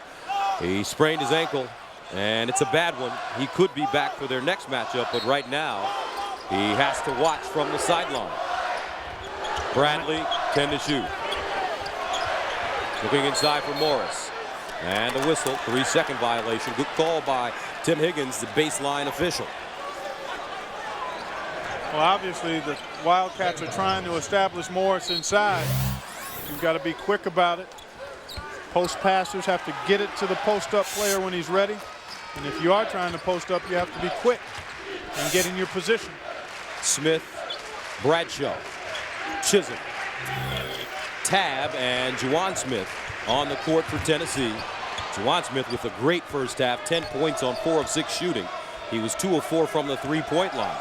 He sprained his ankle, and it's a bad one. He could be back for their next matchup, but right now he has to watch from the sideline. Bradley, 10 to shoot. Looking inside for Morris. And the whistle, 3-second violation. Good call by Tim Higgins, the baseline official. Well, obviously the Wildcats are trying to establish Morris inside. You've got to be quick about it. Post passers have to get it to the post-up player when he's ready. And if you are trying to post up, you have to be quick and get in your position. Smith, Bradshaw, Chisholm, Tab, and Jawan Smith on the court for Tennessee. Jawan Smith with a great first half, 10 points on 4 of 6 shooting. He was 2 of 4 from the three-point line.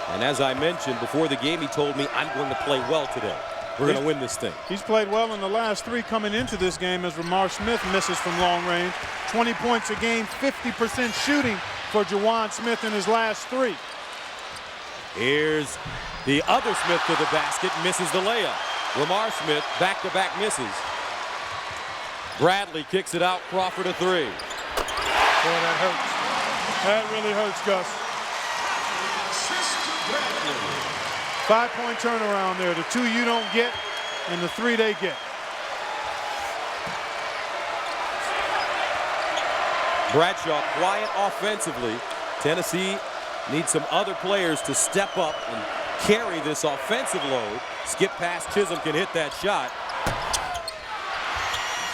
And as I mentioned before the game, he told me, I'm going to play well today. We're going to win this thing. He's played well in the last 3 coming into this game as Lamar Smith misses from long range. 20 points a game, 50% shooting for Jawan Smith in his last 3. Here's the other Smith to the basket, misses the layup. Lamar Smith, back-to-back misses. Bradley kicks it out. Crawford a three. Boy, that hurts. That really hurts, Gus. 5-point turnaround there. The 2 you don't get and the 3 they get. Bradshaw quiet offensively. Tennessee needs some other players to step up and carry this offensive load. Skip past Chisholm, can hit that shot.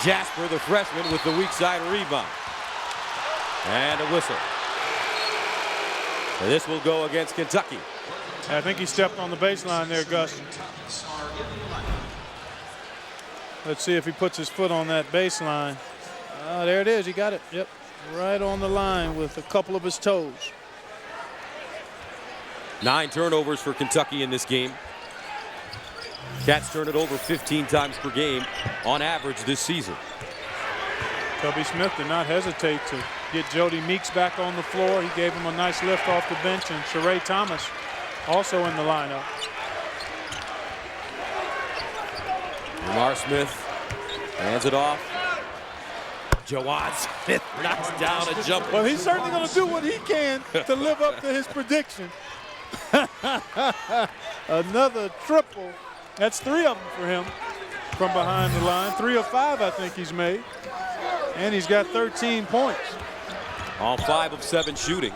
Jasper, the freshman, with the weak side rebound. And a whistle. And this will go against Kentucky. I think he stepped on the baseline there, Gus. Let's see if he puts his foot on that baseline. There it is. He got it. Yep. Right on the line with a couple of his toes. 9 turnovers for Kentucky in this game. Cats turn it over 15 times per game on average this season. Tubby Smith did not hesitate to get Jody Meeks back on the floor. He gave him a nice lift off the bench, and Sheree Thomas also in the lineup. Lamar Smith hands it off. Juwan Smith knocks down a jumper. Well, he's certainly going to do what he can to live up to his prediction. Another triple. That's 3 of them for him from behind the line. 3 of 5, I think he's made. And he's got 13 points. On 5 of 7 shooting.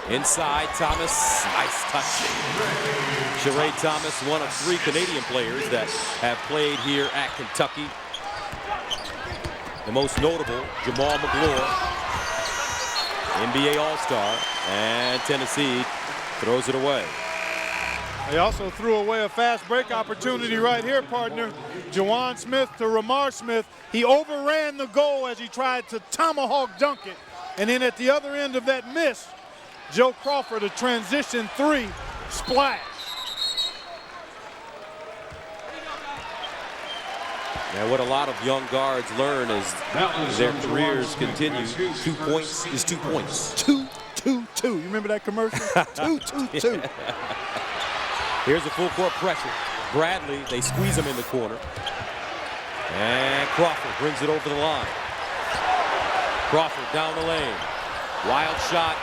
Inside, Thomas, nice touch. Sheree Thomas, one of 3 Canadian players that have played here at Kentucky. The most notable, Jamal McGlure, NBA All-Star, and Tennessee throws it away. They also threw away a fast break opportunity right here, partner. Juwan Smith to Lamar Smith. He overran the goal as he tried to tomahawk dunk it. And then at the other end of that miss, Joe Crawford, a transition 3, splash. Now, what a lot of young guards learn as their careers continue, 2 points is 2 points. 2, 2, 2. You remember that commercial? 2, 2, 2. Here's a full court pressure. Bradley, they squeeze him in the corner. And Crawford brings it over the line. Crawford down the lane. Wild shot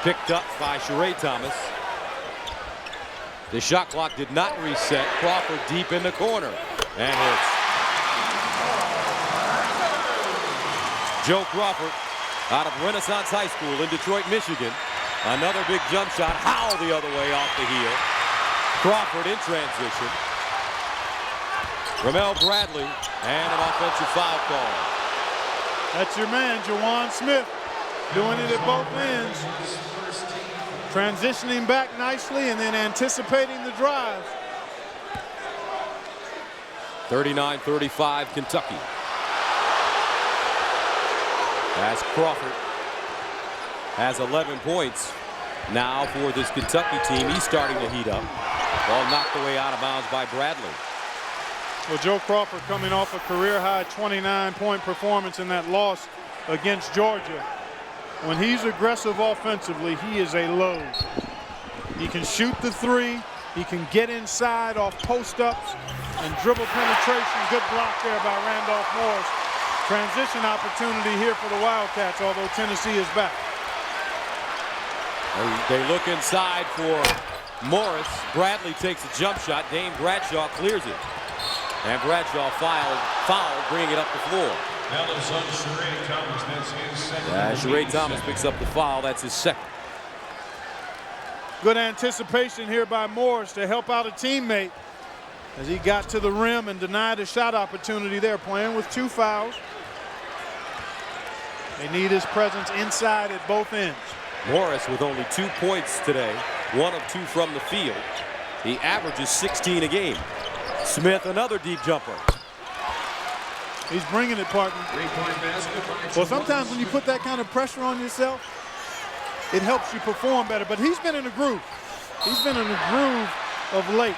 picked up by Sheree Thomas. The shot clock did not reset. Crawford deep in the corner and hits. Joe Crawford out of Renaissance High School in Detroit, Michigan. Another big jump shot. Howell the other way off the heel. Crawford in transition. Ramel Bradley and an offensive foul call. That's your man, Juwan Smith, doing it at both ends. Transitioning back nicely and then anticipating the drive. 39-35 Kentucky. As Crawford has 11 points now for this Kentucky team. He's starting to heat up. Ball knocked away out of bounds by Bradley. Well, Joe Crawford coming off a career-high 29-point performance in that loss against Georgia. When he's aggressive offensively, he is a load. He can shoot the 3. He can get inside off post-ups and dribble penetration. Good block there by Randolph Morris. Transition opportunity here for the Wildcats, although Tennessee is back. They look inside for Morris. Bradley takes a jump shot. Dame Bradshaw clears it. And Bradshaw fouled, bringing it up the floor. Sheree Thomas picks up the foul. That's his second. Good anticipation here by Morris to help out a teammate as he got to the rim and denied a shot opportunity there, playing with 2 fouls. They need his presence inside at both ends. Morris with only 2 points today, 1 of 2 from the field. He averages 16 a game. Smith, another deep jumper. He's bringing it, partner. Well, sometimes when you put that kind of pressure on yourself, it helps you perform better. But he's been in a groove. He's been in a groove of late.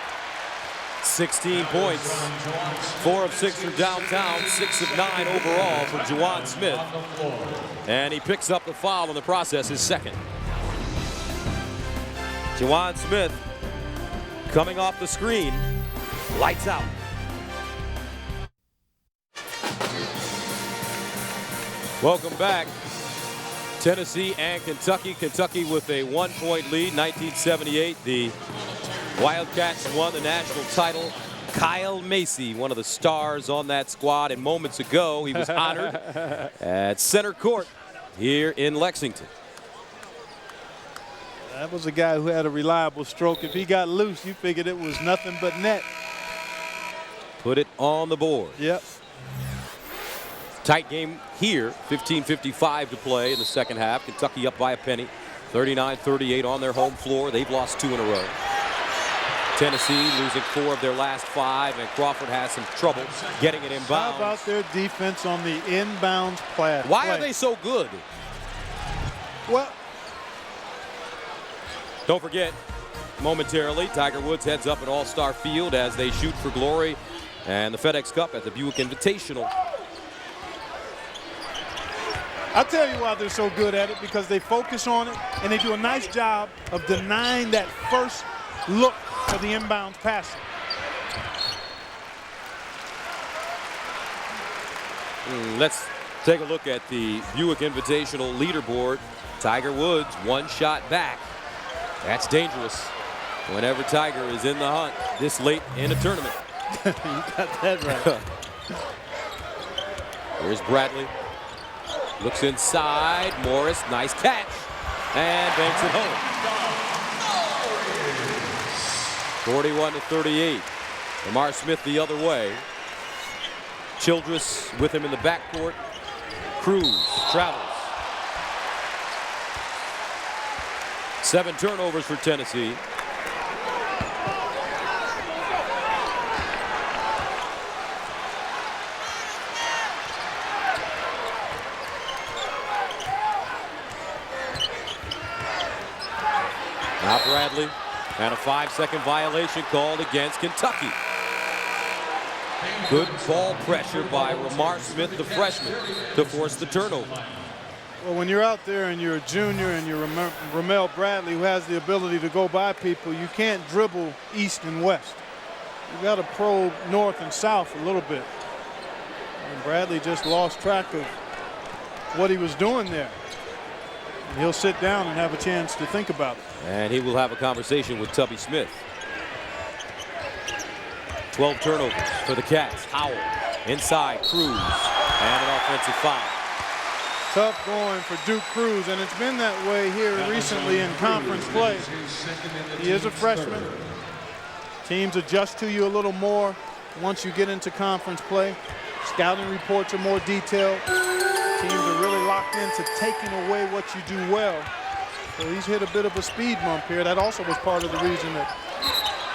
16 points, 4 of 6 from downtown, 6 of 9 overall for Juwan Smith. And he picks up the foul in the process, his second. Juwan Smith coming off the screen, lights out. Welcome back. Tennessee and Kentucky. Kentucky with a 1-point lead. 1978, the Wildcats won the national title. Kyle Macy, one of the stars on that squad, and moments ago he was honored at center court here in Lexington. That was a guy who had a reliable stroke. If he got loose, you figured it was nothing but net. Put it on the board. Yep. Tight game here. 15:55 to play in the second half. Kentucky up by a penny. 39-38 on their home floor. They've lost 2 in a row. Tennessee losing 4 of their last 5, and Crawford has some trouble getting it inbounds. How about their defense on the inbounds play? Why are they so good? Well, don't forget, momentarily, Tiger Woods heads up at All-Star Field as they shoot for glory and the FedEx Cup at the Buick Invitational. I'll tell you why they're so good at it, because they focus on it and they do a nice job of denying that first look for the inbound passing. Let's take a look at the Buick Invitational leaderboard. Tiger Woods 1 shot back. That's dangerous whenever Tiger is in the hunt this late in a tournament. You got that right. Here's Bradley. Looks inside. Morris, nice catch. And banks it home. 41-38. Lamar Smith the other way. Childress with him in the backcourt. Cruz travels. 7 turnovers for Tennessee. Now Bradley, and a 5-second violation called against Kentucky. Good ball pressure by Lamar Smith, the freshman, to force the turnover. Well, when you're out there and you're a junior and you're Ramel Bradley, who has the ability to go by people, you can't dribble east and west. You got to probe north and south a little bit. And Bradley just lost track of what he was doing there. And he'll sit down and have a chance to think about it. And he will have a conversation with Tubby Smith. 12 turnovers for the Cats. Howell inside, Cruz, and an offensive foul. Tough going for Duke Cruz, and it's been that way here recently in conference play. He is a freshman. Teams adjust to you a little more once you get into conference play. Scouting reports are more detailed. Teams are really locked into taking away what you do well. So he's hit a bit of a speed bump here. That also was part of the reason that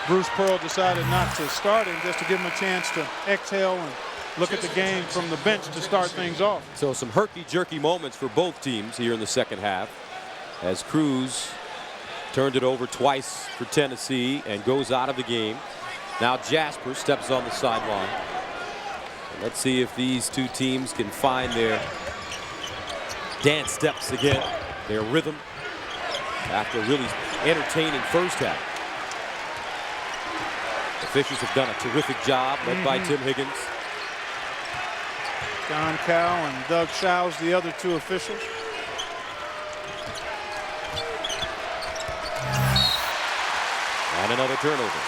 Bruce Pearl decided not to start him, just to give him a chance to exhale and look at the game from the bench to start things off. So some herky-jerky moments for both teams here in the second half, as Cruz turned it over twice for Tennessee and goes out of the game. Now Jasper steps on the sideline. Let's see if these two teams can find their dance steps again, their rhythm, after a really entertaining first half. Officials have done a terrific job, led by Tim Higgins. John Cow and Doug Shows, the other two officials. And another turnover.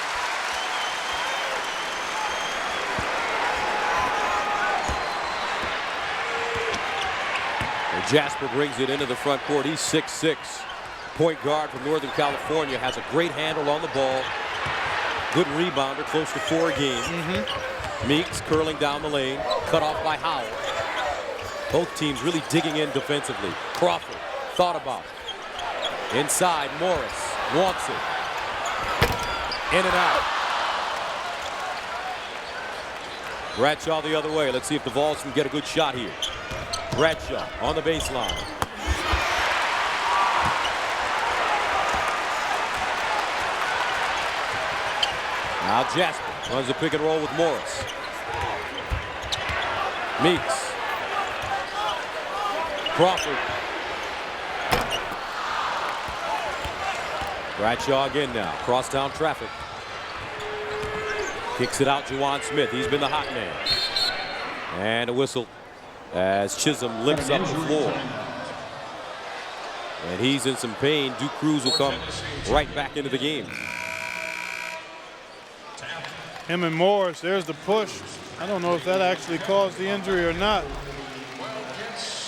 And Jasper brings it into the front court. He's 6'6". Point guard from Northern California, has a great handle on the ball. Good rebounder, close to 4 a game. Meeks curling down the lane, cut off by Howell. Both teams really digging in defensively. Crawford thought about it. Inside, Morris wants it. In and out. Bradshaw the other way. Let's see if the Vols can get a good shot here. Bradshaw on the baseline. Now Jasper runs the pick and roll with Morris. Meeks. Crawford. Bradshaw again now. Crosstown traffic. Kicks it out, Juwan Smith. He's been the hot man. And a whistle as Chisholm limps up the floor. And he's in some pain. Duke Cruz will come right back into the game. Him and Morris, there's the push. I don't know if that actually caused the injury or not.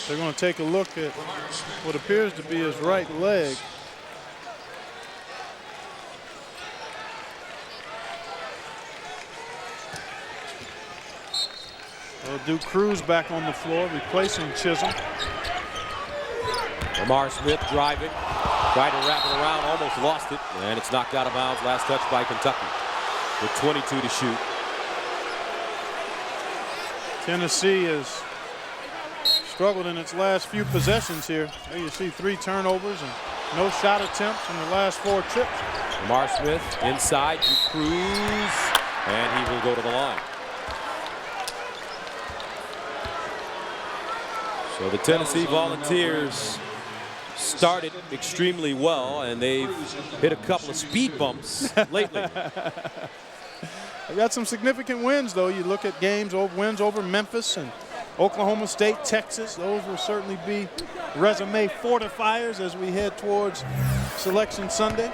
They're going to take a look at what appears to be his right leg. Well, Duke Cruz back on the floor, replacing Chisholm. Lamar Smith driving, tried to wrap it around, almost lost it, and it's knocked out of bounds. Last touch by Kentucky with 22 to shoot. Tennessee has struggled in its last few possessions here. There you see 3 turnovers and no shot attempts in the last 4 trips. Lamar Smith inside to Cruz, and he will go to the line. So the Tennessee Volunteers started extremely well, and they've hit a couple of speed bumps lately. They got some significant wins, though. You look at wins over Memphis and Oklahoma State, Texas. Those will certainly be resume fortifiers as we head towards Selection Sunday.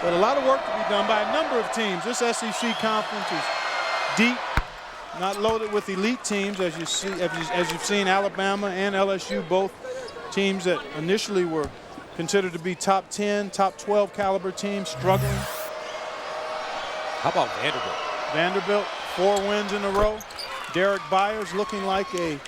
But a lot of work to be done by a number of teams. This SEC conference is deep, not loaded with elite teams, as you've seen Alabama and LSU, both teams that initially were considered to be top 10, top 12 caliber teams, struggling. How about Vanderbilt? Vanderbilt, 4 wins in a row. Derek Byers looking like a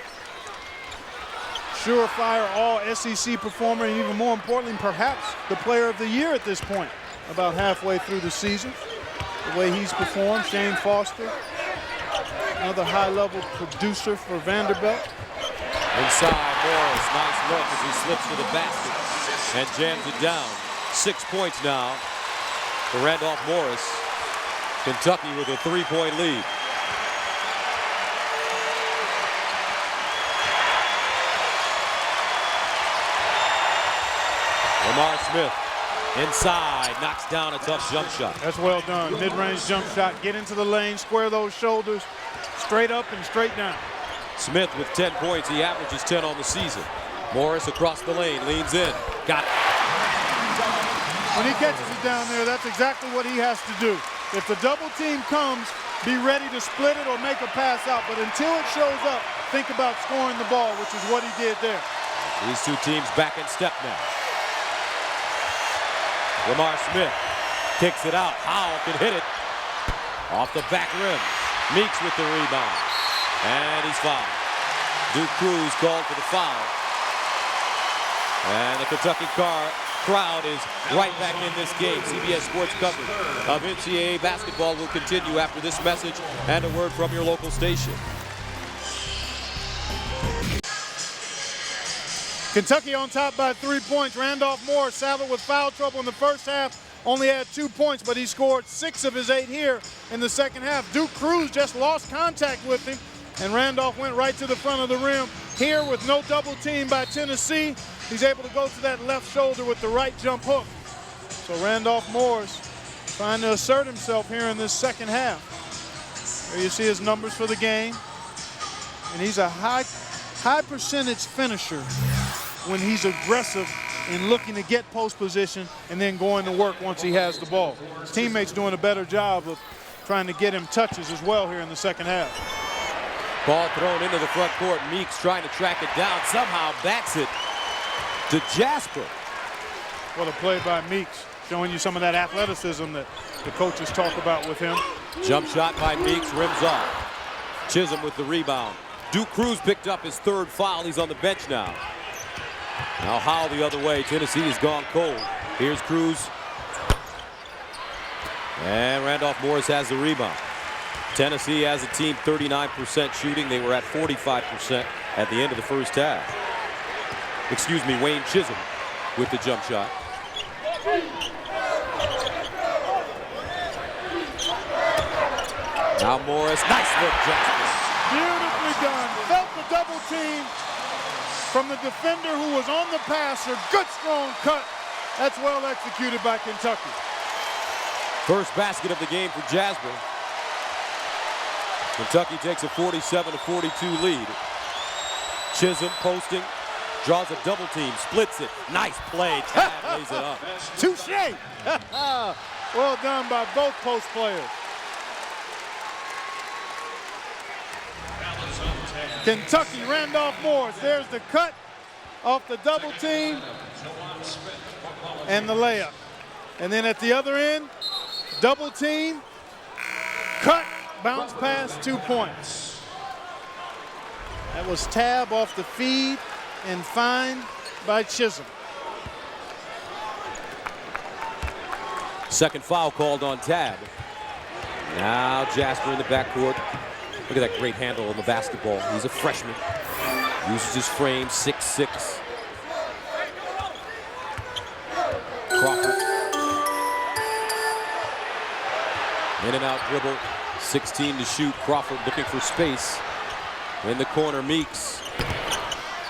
surefire all-SEC performer, and even more importantly, perhaps the player of the year at this point, about halfway through the season. The way he's performed, Shane Foster, another high-level producer for Vanderbilt. Inside, Morris, nice look as he slips to the basket and jams it down. 6 points now for Randolph Morris. Kentucky with a 3-point lead. Lamar Smith inside, knocks down a tough jump shot. That's well done. Mid-range jump shot, get into the lane, square those shoulders, straight up and straight down. Smith with 10 points. He averages 10 on the season. Morris across the lane, leans in. Got it. When he catches it down there, that's exactly what he has to do. If the double team comes, be ready to split it or make a pass out. But until it shows up, think about scoring the ball, which is what he did there. These two teams back in step now. Lamar Smith kicks it out. Howell can hit it off the back rim. Meeks with the rebound. And he's fouled. Duke Cruz called for the foul. And the Kentucky crowd is right back in this game. CBS Sports coverage of NCAA basketball will continue after this message and a word from your local station. Kentucky on top by 3 points. Randolph Morris saddled with foul trouble in the first half. Only had 2 points, but he scored 6 of his 8 here in the second half. Duke Cruz just lost contact with him, and Randolph went right to the front of the rim. Here with no double team by Tennessee, he's able to go to that left shoulder with the right jump hook. So Randolph Morris trying to assert himself here in this second half. There you see his numbers for the game. And he's a high percentage finisher when he's aggressive in looking to get post position and then going to work once he has the ball. His teammates doing a better job of trying to get him touches as well here in the second half. Ball thrown into the front court. Meeks trying to track it down. Somehow backs it to Jasper. What a play by Meeks, showing you some of that athleticism that the coaches talk about with him. Jump shot by Meeks, rims off. Chisholm with the rebound. Duke Cruz picked up his 3rd foul. He's on the bench now. Now Howell the other way. Tennessee has gone cold. Here's Cruz. And Randolph Morris has the rebound. Tennessee as a team 39% shooting. They were at 45% at the end of the first half. Excuse me, Wayne Chisholm with the jump shot. Now Morris, nice look, Jasper. Beautifully done. Felt the double team from the defender who was on the passer. Good strong cut. That's well executed by Kentucky. First basket of the game for Jasper. Kentucky takes a 47-42 lead. Chisholm posting, draws a double team, splits it. Nice play. Tab lays it up. Touche! Well done by both post players. Kentucky, Randolph Morris. There's the cut off the double team and the layup. And then at the other end, double team, cut, bounce pass, 2 points. That was Tab off the feed and fined by Chisholm. Second foul called on Tab. Now Jasper in the backcourt. Look at that great handle on the basketball. He's a freshman. Uses his frame, 6'6". Crawford. In and out dribble. 16 to shoot. Crawford looking for space. In the corner, Meeks.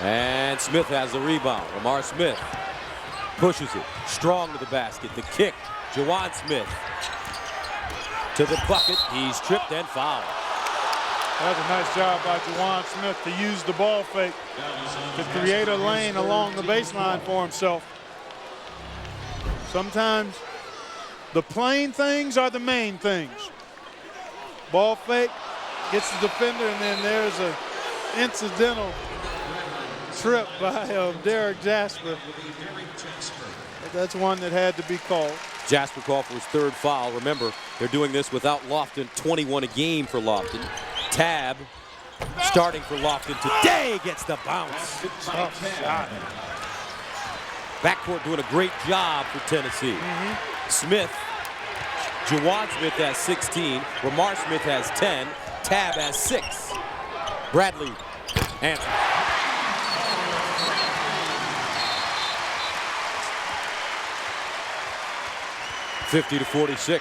And Smith has the rebound. Lamar Smith pushes it. Strong to the basket. The kick. Jawan Smith to the bucket. He's tripped and fouled. That's a nice job by Jawan Smith to use the ball fake to create a lane along the baseline for himself. Sometimes the plain things are the main things. Ball fake, gets the defender, and then there's an incidental trip by Derek Jasper. But that's one that had to be called. Jasper called for his third foul. Remember, they're doing this without Lofton. 21 a game for Lofton. Tab starting for Lofton today gets the bounce. Tough shot. Backcourt doing a great job for Tennessee. Smith, Jawan Smith has 16. Lamar Smith has 10. Tab has 6. Bradley answers. (50-46).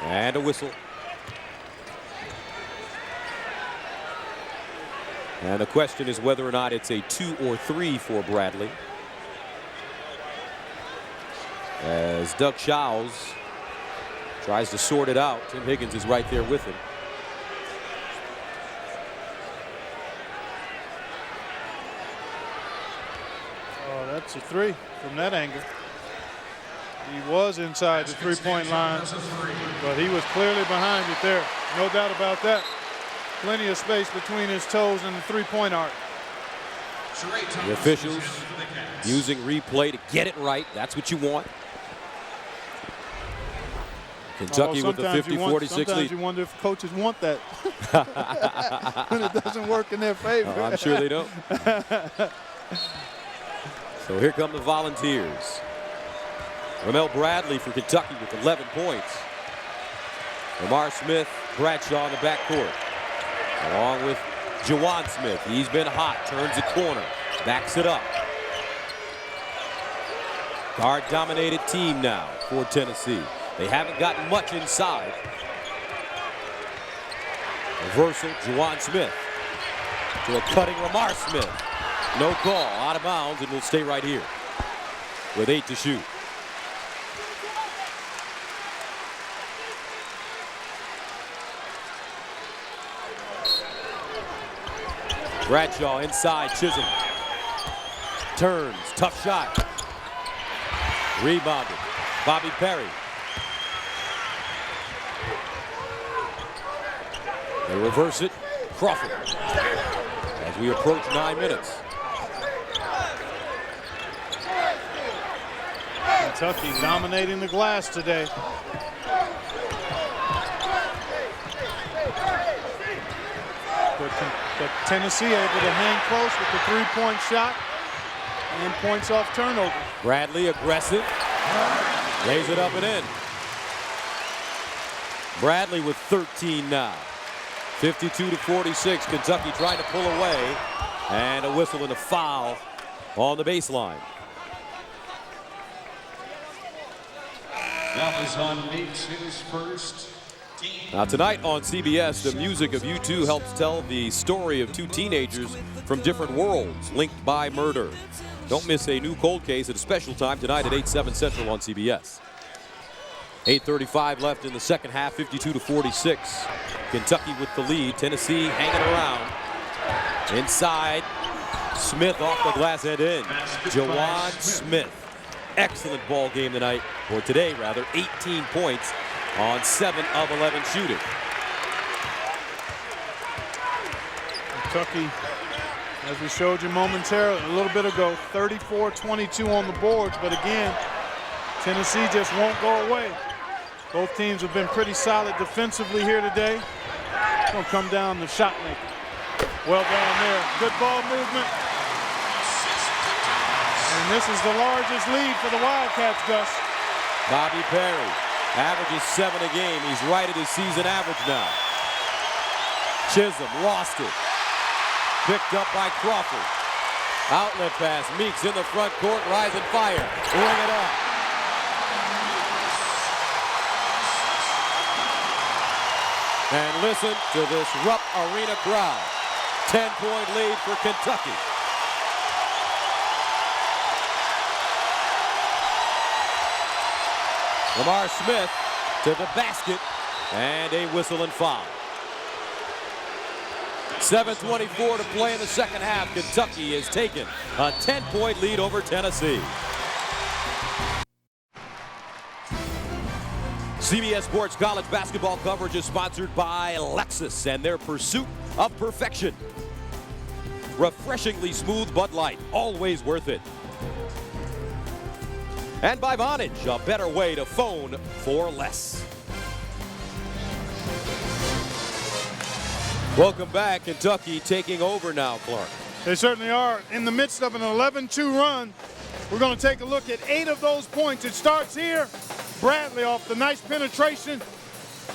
And a whistle. And the question is whether or not it's a 2 or 3 for Bradley. As Doug Shows tries to sort it out. Tim Higgins is right there with him. Oh, that's a 3 from that angle. He was inside the three-point line, but he was clearly behind it there. No doubt about that. Plenty of space between his toes and the three-point arc. The officials using replay to get it right. That's what you want. Kentucky with the 50-46 sometimes lead. You wonder if coaches want that when it doesn't work in their favor. I'm sure they don't. So here come the Volunteers. Ramel Bradley for Kentucky with 11 points. Lamar Smith, Bradshaw in the backcourt. Along with Jawan Smith. He's been hot, turns the corner, backs it up. Guard-dominated team now for Tennessee. They haven't gotten much inside. Reversal, Jawan Smith to a cutting Lamar Smith. No call, out of bounds, and will stay right here with 8 to shoot. Bradshaw inside, Chisholm. Turns, tough shot. Rebounded, Bobby Perry. They reverse it, Crawford. As we approach 9 minutes. Kentucky dominating the glass today. But Tennessee able to hang close with the three-point shot and points off turnover. Bradley aggressive, lays it up and in. Bradley with 13 now. 52-46, Kentucky trying to pull away, and a whistle and a foul on the baseline. That was on Meeks, his first. Now tonight on CBS, the music of U2 helps tell the story of two teenagers from different worlds linked by murder. Don't miss a new cold case at a special time tonight at 8/7 Central on CBS. 8:35 left in the second half, 52-46. Kentucky with the lead. Tennessee hanging around. Inside, Smith off the glass head in. Jawan Smith. Excellent ball game tonight, or today rather, 18 points on 7 of 11 shooting. Kentucky, as we showed you momentarily, a little bit ago, 34-22 on the boards, but again, Tennessee just won't go away. Both teams have been pretty solid defensively here today. It's going to come down to shot making. Well done there. Good ball movement. And this is the largest lead for the Wildcats, Gus. Bobby Perry averages 7 a game. He's right at his season average now. Chisholm lost it. Picked up by Crawford. Outlet pass. Meeks in the front court. Rise and fire. Ring it up. And listen to this Rupp Arena crowd. 10-point lead for Kentucky. Lamar Smith to the basket, and a whistle and foul. 7:24 to play in the second half. Kentucky has taken a 10-point lead over Tennessee. CBS Sports College basketball coverage is sponsored by Lexus and their pursuit of perfection. Refreshingly smooth Bud Light, always worth it. And by Vonage, a better way to phone for less. Welcome back. Kentucky taking over now, Clark. They certainly are. In the midst of an 11-2 run, we're going to take a look at 8 of those points. It starts here. Bradley off the nice penetration,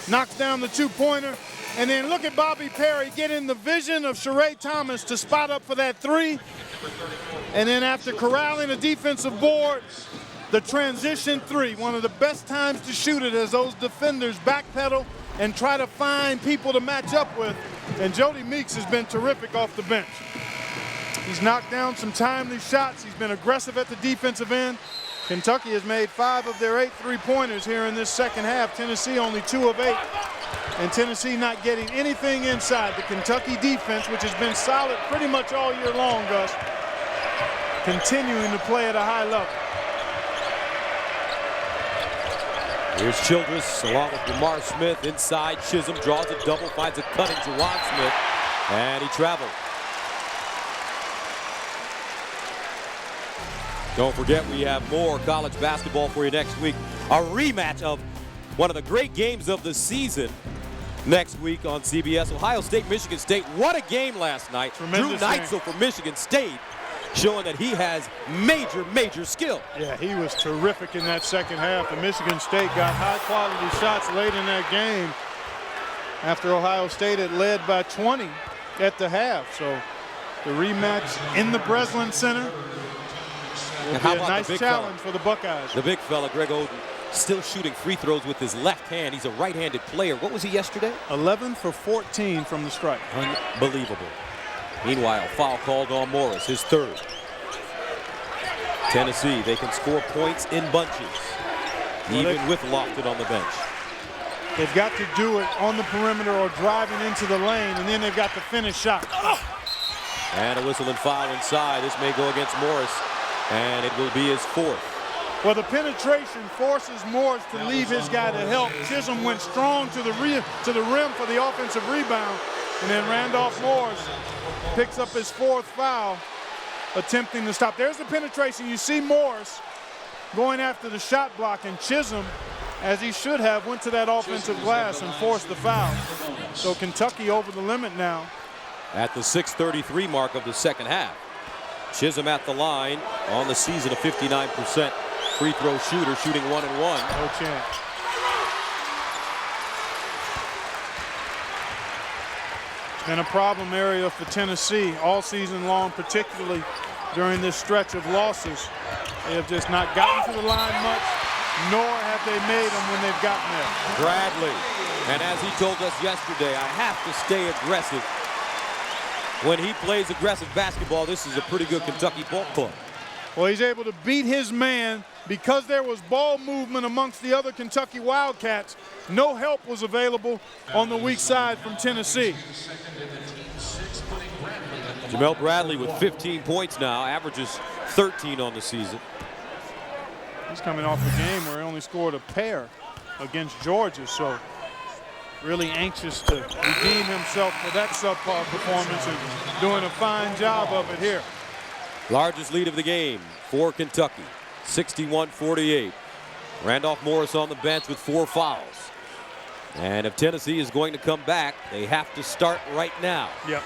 knocks down the two-pointer. And then look at Bobby Perry get in the vision of Sheree Thomas to spot up for that 3. And then after corralling a defensive board, the transition 3, one of the best times to shoot it as those defenders backpedal and try to find people to match up with. And Jody Meeks has been terrific off the bench. He's knocked down some timely shots. He's been aggressive at the defensive end. Kentucky has made 5 of their 8 3-pointers here in this second half. Tennessee only 2 of 8. And Tennessee not getting anything inside. The Kentucky defense, which has been solid pretty much all year long, Gus, continuing to play at a high level. Here's Childress along with Lamar Smith inside. Chisholm draws a double, finds a cutting Jawan Smith, and he traveled. Don't forget, we have more college basketball for you next week. A rematch of one of the great games of the season next week on CBS. Ohio State, Michigan State. What a game last night. Tremendous Drew Neitzel from Michigan State showing that he has major skill. Yeah, he was terrific in that second half. And Michigan State got high-quality shots late in that game after Ohio State had led by 20 at the half. So the rematch in the Breslin Center will be a nice challenge for the Buckeyes. The big fella, Greg Oden, still shooting free throws with his left hand. He's a right-handed player. What was he yesterday? 11 for 14 from the stripe. Unbelievable. Meanwhile, foul called on Morris, his 3rd. Tennessee, they can score points in bunches, even with Lofton on the bench. They've got to do it on the perimeter or driving into the lane, and then they've got to finish shot. And a whistle and foul inside. This may go against Morris, and it will be his 4th. Well, the penetration forces Morris to leave his guy to help. Chisholm went strong to the rim for the offensive rebound, and then Randolph Morris picks up his 4th foul, attempting to stop. There's the penetration. You see Morris going after the shot block, and Chisholm, as he should have, went to that offensive glass and forced the foul. So Kentucky over the limit now. At the 6:33 mark of the second half. Chisholm at the line on the season, a 59% free throw shooter, shooting 1 and 1. No chance. Been a problem area for Tennessee all season long, particularly during this stretch of losses. They have just not gotten to the line much, nor have they made them when they've gotten there. Bradley, and as he told us yesterday, I have to stay aggressive. When he plays aggressive basketball, this is a pretty good Kentucky ball club. Well, he's able to beat his man because there was ball movement amongst the other Kentucky Wildcats. No help was available on the weak side from Tennessee. Jamel Bradley with 15 points now, averages 13 on the season. He's coming off a game where he only scored a pair against Georgia, so really anxious to redeem himself for that subpar performance and doing a fine job of it here. Largest lead of the game for Kentucky, 61-48. Randolph Morris on the bench with 4 fouls. And if Tennessee is going to come back, they have to start right now. Yep.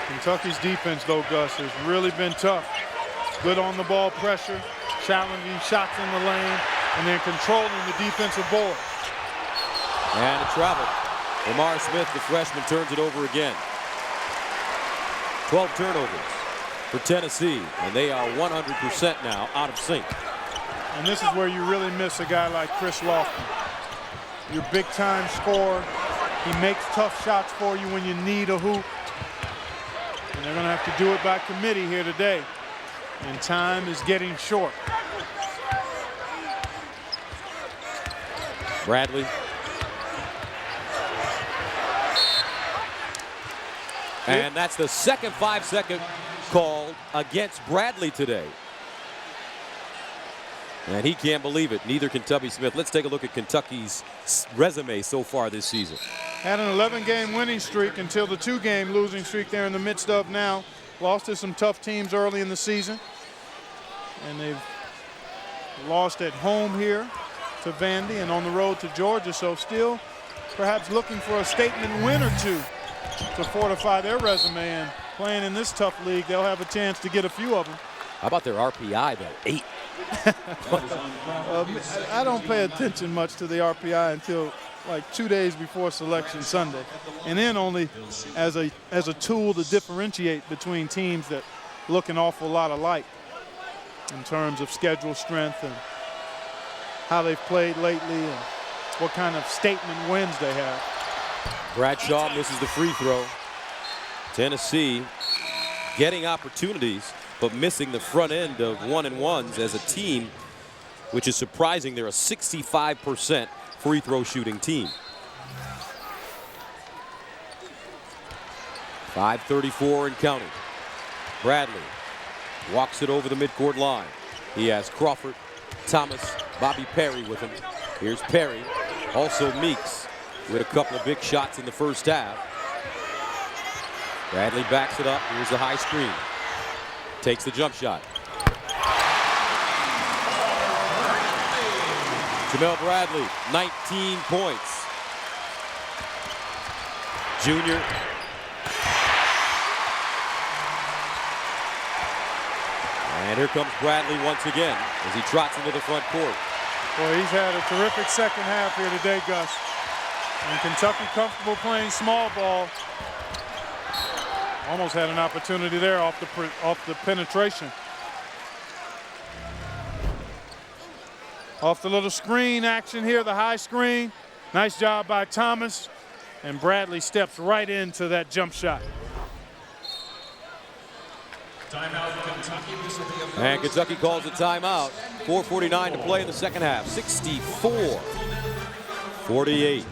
Kentucky's defense, though, Gus, has really been tough. Good on the ball pressure, challenging shots in the lane, and then controlling the defensive board. And a travel. Lamar Smith, the freshman, turns it over again. 12 turnovers for Tennessee, and they are 100% now out of sync. And this is where you really miss a guy like Chris Lofton. Your big-time scorer. He makes tough shots for you when you need a hoop. And they're going to have to do it by committee here today. And time is getting short. Bradley. And that's the second 5-second call against Bradley today. And he can't believe it. Neither can Tubby Smith. Let's take a look at Kentucky's resume so far this season. Had an 11-game winning streak until the 2-game losing streak they're in the midst of now. Lost to some tough teams early in the season. And they've lost at home here to Vandy and on the road to Georgia. So still perhaps looking for a statement win or two to fortify their resume. And playing in this tough league, they'll have a chance to get a few of them. How about their RPI, though? 8. I don't pay attention much to the RPI until like 2 days before Selection Sunday, and then only as a tool to differentiate between teams that look an awful lot alike in terms of schedule strength and how they've played lately and what kind of statement wins they have. Bradshaw misses the free throw. Tennessee getting opportunities, but missing the front end of 1-and-1s as a team, which is surprising. They're a 65% free throw shooting team. 5:34 and counting. Bradley walks it over the midcourt line. He has Crawford, Thomas, Bobby Perry with him. Here's Perry, also Meeks, with a couple of big shots in the first half. Bradley backs it up. Here's the high screen. Takes the jump shot. Jamel Bradley, 19 points. Junior. And here comes Bradley once again as he trots into the front court. Boy, he's had a terrific second half here today, Gus. And Kentucky comfortable playing small ball. Almost had an opportunity there off the penetration. Off the little screen action here, the high screen. Nice job by Thomas. And Bradley steps right into that jump shot. Timeout, Kentucky. This will be a And Kentucky calls a timeout. 4:49 to play in the second half. 64-48.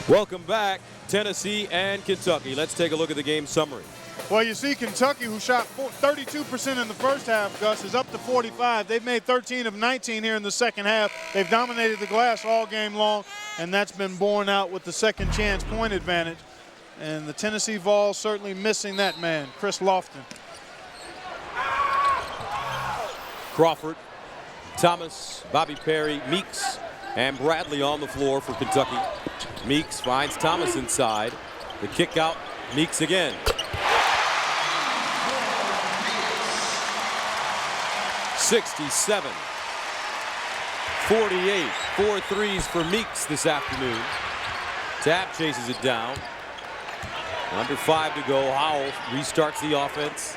Welcome back, Tennessee and Kentucky. Let's take a look at the game summary. Well, you see Kentucky, who shot 32% in the first half, Gus, is up to 45. They've made 13 of 19 here in the second half. They've dominated the glass all game long, and that's been borne out with the second chance point advantage. And the Tennessee Vols certainly missing that man, Chris Lofton. Crawford, Thomas, Bobby Perry, Meeks, and Bradley on the floor for Kentucky. Meeks finds Thomas inside. The kick out, Meeks again. 67-48. 4 threes for Meeks this afternoon. Tapp chases it down. Under 5 to go. Howell restarts the offense.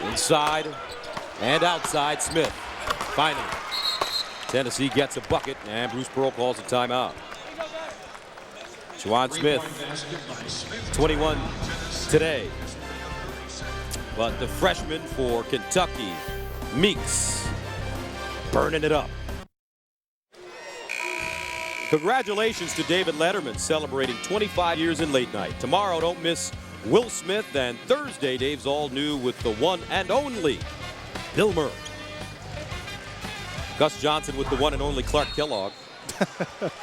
Inside and outside, Smith. Finally, Tennessee gets a bucket, and Bruce Pearl calls a timeout. Juwan Smith, 21 today. But the freshman for Kentucky, Meeks, burning it up. Congratulations to David Letterman, celebrating 25 years in late night. Tomorrow, don't miss Will Smith, and Thursday, Dave's all new with the one and only Bill Murray. Gus Johnson with the one and only Clark Kellogg.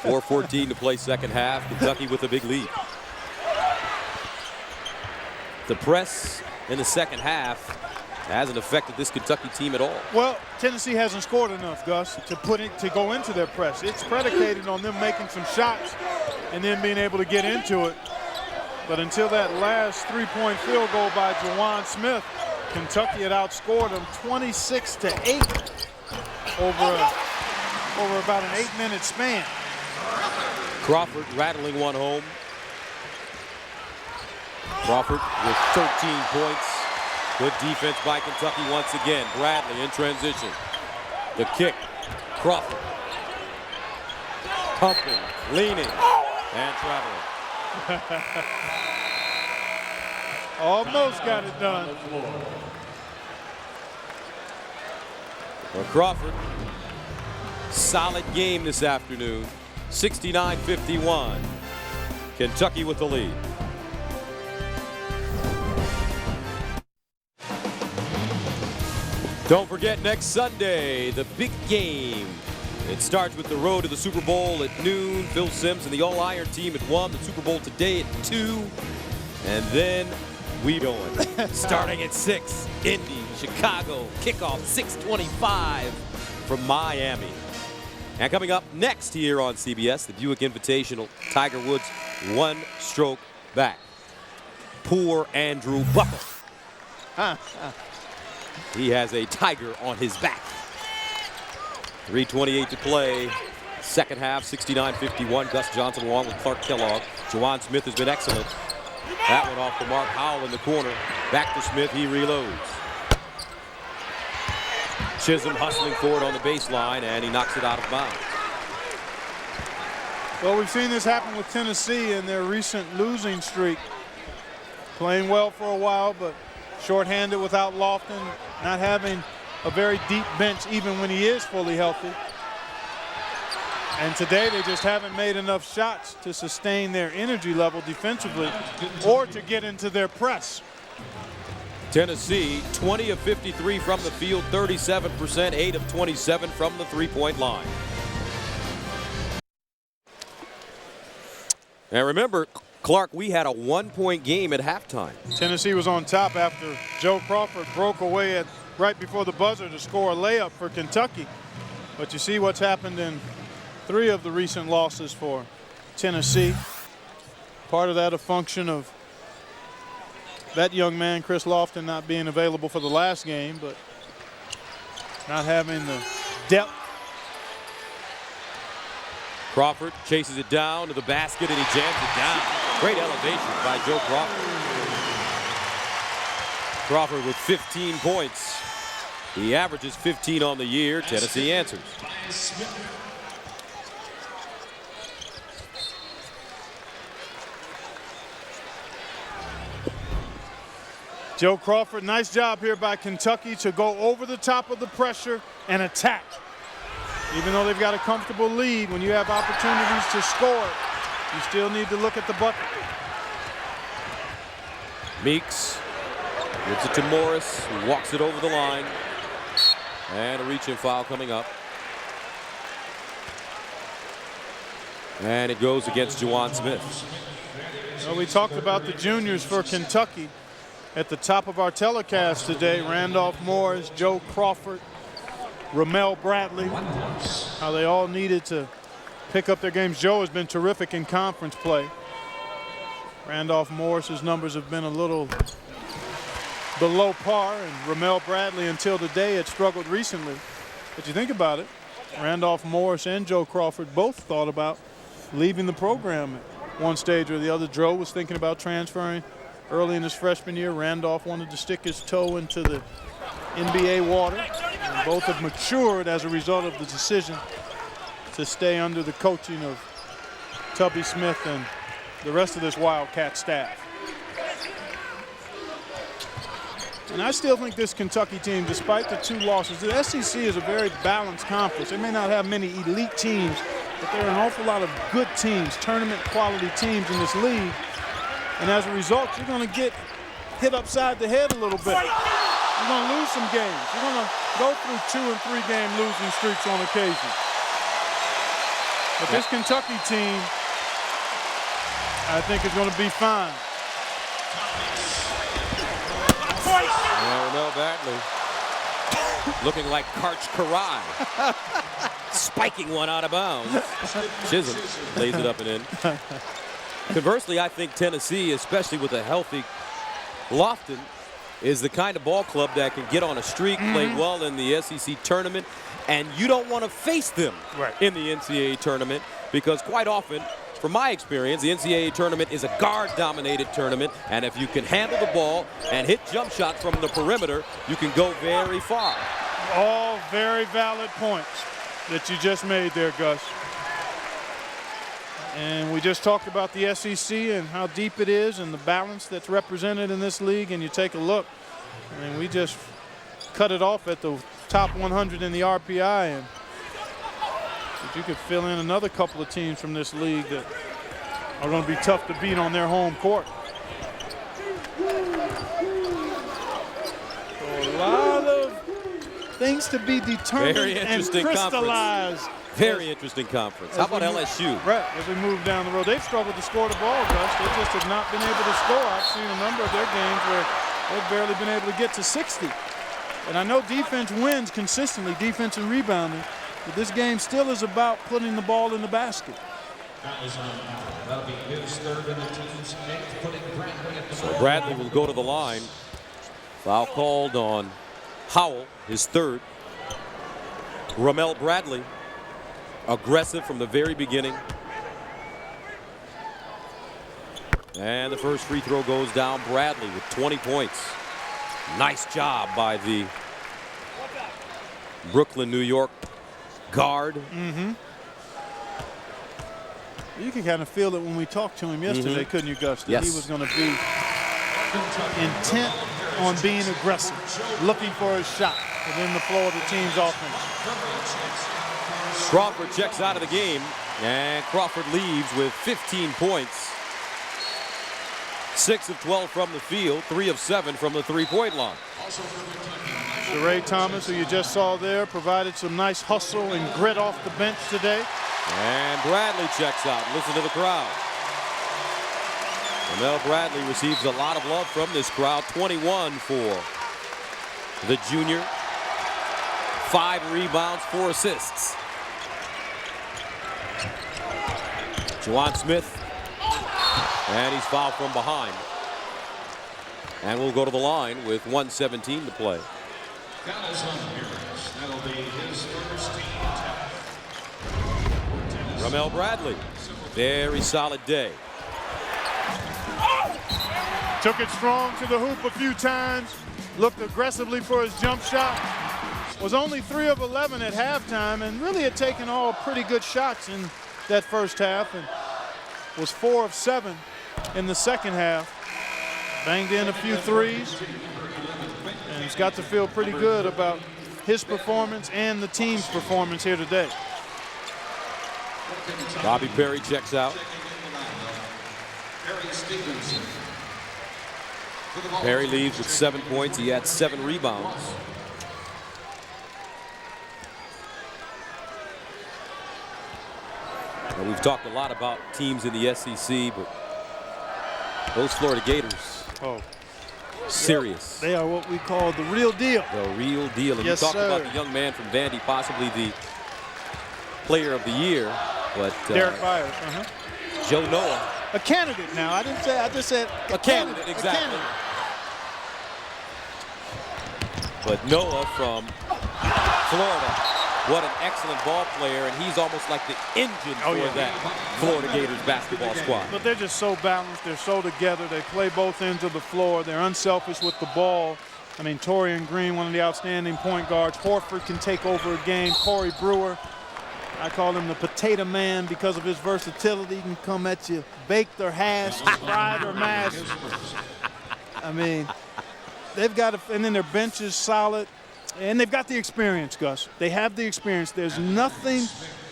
4:14 to play second half. Kentucky with a big lead. The press in the second half hasn't affected this Kentucky team at all. Well, Tennessee hasn't scored enough, Gus, to go into their press. It's predicated on them making some shots and then being able to get into it. But until that last three-point field goal by Juwan Smith, Kentucky had outscored them 26-8 over about an 8-minute span. Crawford rattling one home. Crawford with 13 points. Good defense by Kentucky once again. Bradley in transition. The kick. Crawford. Pumping, leaning, and traveling. Almost got it done. Well, Crawford, solid game this afternoon. 69-51. Kentucky with the lead. Don't forget, next Sunday, the big game. It starts with the road to the Super Bowl at noon. Phil Simms and the All-Iron team at 1. The Super Bowl today at 2. And then we going. Starting at 6. Indy, Chicago. Kickoff 6:25 from Miami. And coming up next here on CBS, the Buick Invitational. Tiger Woods 1 stroke back. Poor Andrew Buckle. He has a tiger on his back. 3:28 to play. Second half, 69-51. Gus Johnson along with Clark Kellogg. Juwan Smith has been excellent. That one off to Mark Howell in the corner. Back to Smith, he reloads. Chisholm hustling forward on the baseline, and he knocks it out of bounds. Well, we've seen this happen with Tennessee in their recent losing streak. Playing well for a while, but shorthanded without Lofton, not having a very deep bench even when he is fully healthy. And today they just haven't made enough shots to sustain their energy level defensively or to get into their press. Tennessee, 20 of 53 from the field, 37%, 8 of 27 from the three-point line. And remember, Clark, we had a 1-point game at halftime. Tennessee was on top after Joe Crawford broke away right before the buzzer to score a layup for Kentucky. But you see what's happened in 3 of the recent losses for Tennessee. Part of that a function of that young man, Chris Lofton, not being available for the last game, but not having the depth. Crawford chases it down to the basket, and he jams it down. Great elevation by Joe Crawford. Crawford with 15 points. He averages 15 on the year. Tennessee answers. Joe Crawford, nice job here by Kentucky to go over the top of the pressure and attack. Even though they've got a comfortable lead, when you have opportunities to score, you still need to look at the bucket. Meeks gives it to Morris, who walks it over the line. And a reach-in foul coming up. And it goes against Juwan Smith. Well, we talked about the juniors for Kentucky at the top of our telecast today. Randolph Morris, Joe Crawford, Ramel Bradley, how they all needed to pick up their games. Joe has been terrific in conference play. Randolph Morris's numbers have been a little below par, and Ramel Bradley until today had struggled recently. But you think about it, Randolph Morris and Joe Crawford both thought about leaving the program at one stage or the other. Joe was thinking about transferring early in his freshman year. Randolph wanted to stick his toe into the NBA water. Both have matured as a result of the decision to stay under the coaching of Tubby Smith and the rest of this Wildcat staff. And I still think this Kentucky team, despite the 2 losses, the SEC is a very balanced conference. They may not have many elite teams, but there are an awful lot of good teams, tournament quality teams in this league. And as a result, you're going to get hit upside the head a little bit. You're going to lose some games. You're going to go through 2- and 3-game losing streaks on occasion. But this Kentucky team, I think, is going to be fine. Ramel Bradley looking like Karch Karai. Spiking one out of bounds. Chisholm lays it up and in. Conversely, I think Tennessee, especially with a healthy Lofton, is the kind of ball club that can get on a streak, play well in the SEC tournament, and you don't want to face them in the NCAA tournament because quite often, from my experience, the NCAA tournament is a guard-dominated tournament, and if you can handle the ball and hit jump shots from the perimeter, you can go very far. All very valid points that you just made there, Gus. And we just talked about the SEC and how deep it is and the balance that's represented in this league, and you take a look, and we just cut it off at the top 100 in the RPI, and if you could fill in another couple of teams from this league that are going to be tough to beat on their home court. So a lot of things to be determined and crystallized. Very interesting conference. How about LSU? Right, as we move down the road. They've struggled to score the ball, Gus. They just have not been able to score. I've seen a number of their games where they've barely been able to get to 60. And I know defense wins consistently, defense and rebounding, but this game still is about putting the ball in the basket. That'll be his third and the team's eighth, putting Bradley at the So Bradley will go to the line. Foul called on Howell, his third. Ramel Bradley, aggressive from the very beginning. And the first free throw goes down. Bradley with 20 points. Nice job by the Brooklyn, New York guard. You can kind of feel it when we talked to him yesterday, couldn't you, Gus? That he was going to be intent on being aggressive, looking for his shot within the flow of the team's offense. Crawford checks out of the game, and Crawford leaves with 15 points. 6 of 12 from the field, 3 of 7 from the three-point line. Sheree Thomas, who you just saw there, provided some nice hustle and grit off the bench today. And Bradley checks out. Listen to the crowd. Ramel Bradley receives a lot of love from this crowd. 21 for the junior. 5 rebounds, 4 assists. Juwan Smith. And he's fouled from behind. And we'll go to the line with 1:17 to play. That'll be his first team. Ramel Bradley, very solid day. Took it strong to the hoop a few times, looked aggressively for his jump shot. Was only 3 of 11 at halftime and really had taken all pretty good shots in that first half and was 4 of 7 in the second half. Banged in a few threes and he's got to feel pretty good about his performance and the team's performance here today. Bobby Perry checks out. Perry leaves with 7 points. He had 7 rebounds. And we've talked a lot about teams in the SEC, but those Florida Gators, serious. They are what we call the real deal. The real deal. And yes, you talked sir. about the young man from Vandy, possibly the player of the year, but Derek Byers. Joe Noah. A candidate now. I didn't say, I just said a candidate, exactly. A candidate. But Noah from Florida, what an excellent ball player, and he's almost like the engine for that Florida Gators basketball squad. But they're just so balanced. They're so together. They play both ends of the floor. They're unselfish with the ball. I mean, Torian Green, one of the outstanding point guards. Horford can take over a game. Corey Brewer, I call him the potato man because of his versatility. He can come at you baked or hashed, fried or mashed. I mean, they've got and then their bench is solid. And they've got the experience, Gus. They have the experience. There's nothing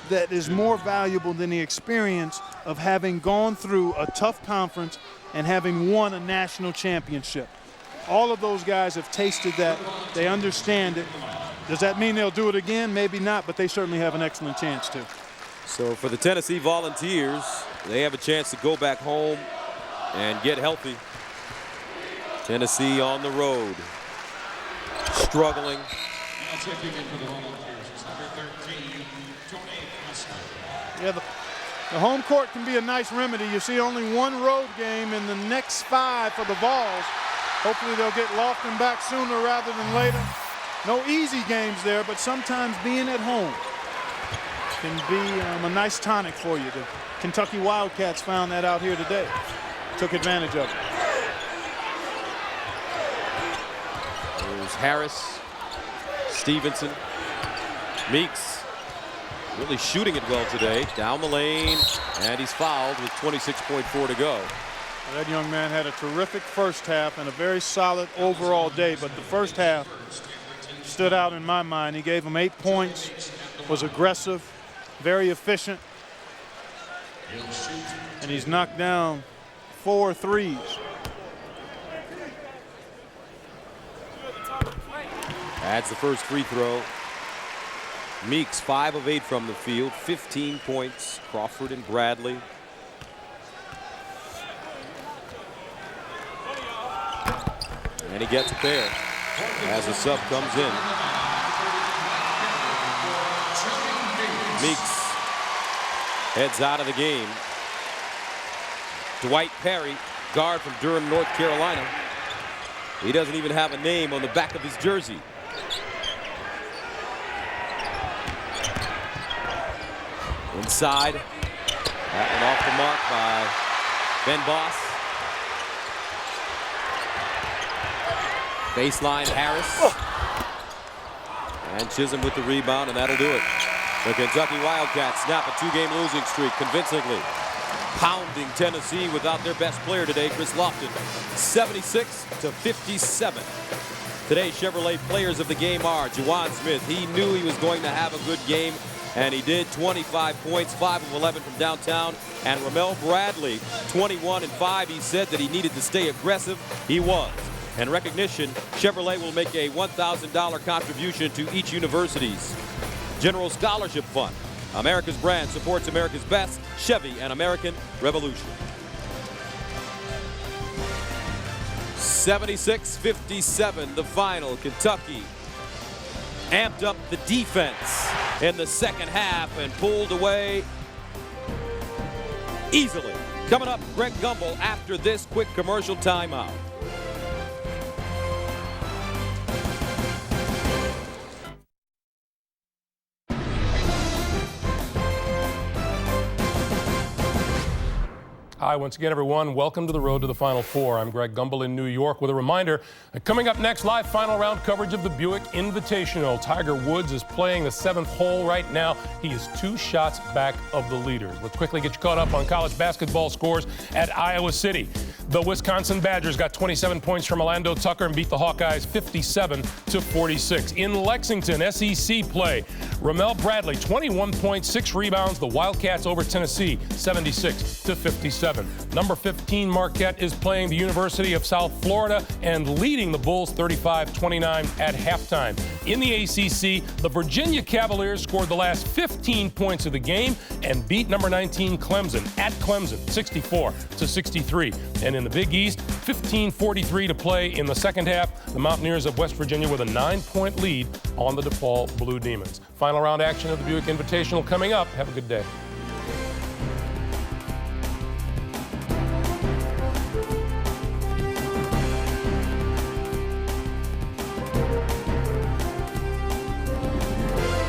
that is more valuable than the experience of having gone through a tough conference and having won a national championship. All of those guys have tasted that. They understand it. Does that mean they'll do it again? Maybe not, but they certainly have an excellent chance to. So for the Tennessee Volunteers, they have a chance to go back home and get healthy. Tennessee on the road, struggling. Yeah, the home court can be a nice remedy. You see only one road game in the next 5 for the Vols. Hopefully they'll get Lofton back sooner rather than later. No easy games there, but sometimes being at home can be a nice tonic for you. The Kentucky Wildcats found that out here today. Took advantage of it. There's Harris, Stevenson, Meeks really shooting it well today. Down the lane, and he's fouled with 26.4 to go. That young man had a terrific first half and a very solid overall day, but the first half stood out in my mind. He gave them 8 points, was aggressive, very efficient, and he's knocked down 4 threes. Adds the first free throw. Meeks 5 of 8 from the field, 15 points. Crawford and Bradley. And he gets it there as a sub comes in. Meeks heads out of the game. Dwight Perry, guard from Durham, North Carolina. He doesn't even have a name on the back of his jersey. Inside. That one off the mark by Ben Boss. Baseline Harris. And Chisholm with the rebound, and that'll do it. The Kentucky Wildcats snap a 2-game losing streak convincingly, pounding Tennessee without their best player today, Chris Lofton, 76-57. Today, Chevrolet players of the game are Juwan Smith. He knew he was going to have a good game, and he did. 25 points, 5 of 11 from downtown. And Ramel Bradley, 21 and 5. He said that he needed to stay aggressive. He was. And recognition, Chevrolet will make a $1,000 contribution to each university's General Scholarship Fund. America's brand supports America's best, Chevy and American Revolution. 76-57, the final. Kentucky amped up the defense in the second half and pulled away easily. Coming up, Greg Gumbel after this quick commercial timeout. Hi, once again, everyone. Welcome to the Road to the Final Four. I'm Greg Gumbel in New York with a reminder that coming up next, live final round coverage of the Buick Invitational. Tiger Woods is playing the 7th hole right now. He is 2 shots back of the leaders. Let's quickly get you caught up on college basketball scores at Iowa City. The Wisconsin Badgers got 27 points from Orlando Tucker and beat the Hawkeyes 57-46. In Lexington, SEC play, Ramel Bradley, 21 points, 6 rebounds. The Wildcats over Tennessee, 76-57. Number 15 Marquette is playing the University of South Florida and leading the Bulls 35-29 at halftime. In the ACC, the Virginia Cavaliers scored the last 15 points of the game and beat number 19 Clemson at Clemson 64-63. And in the Big East, 15:43 to play in the second half. The Mountaineers of West Virginia with a 9-point lead on the DePaul Blue Demons. Final round action of the Buick Invitational coming up. Have a good day.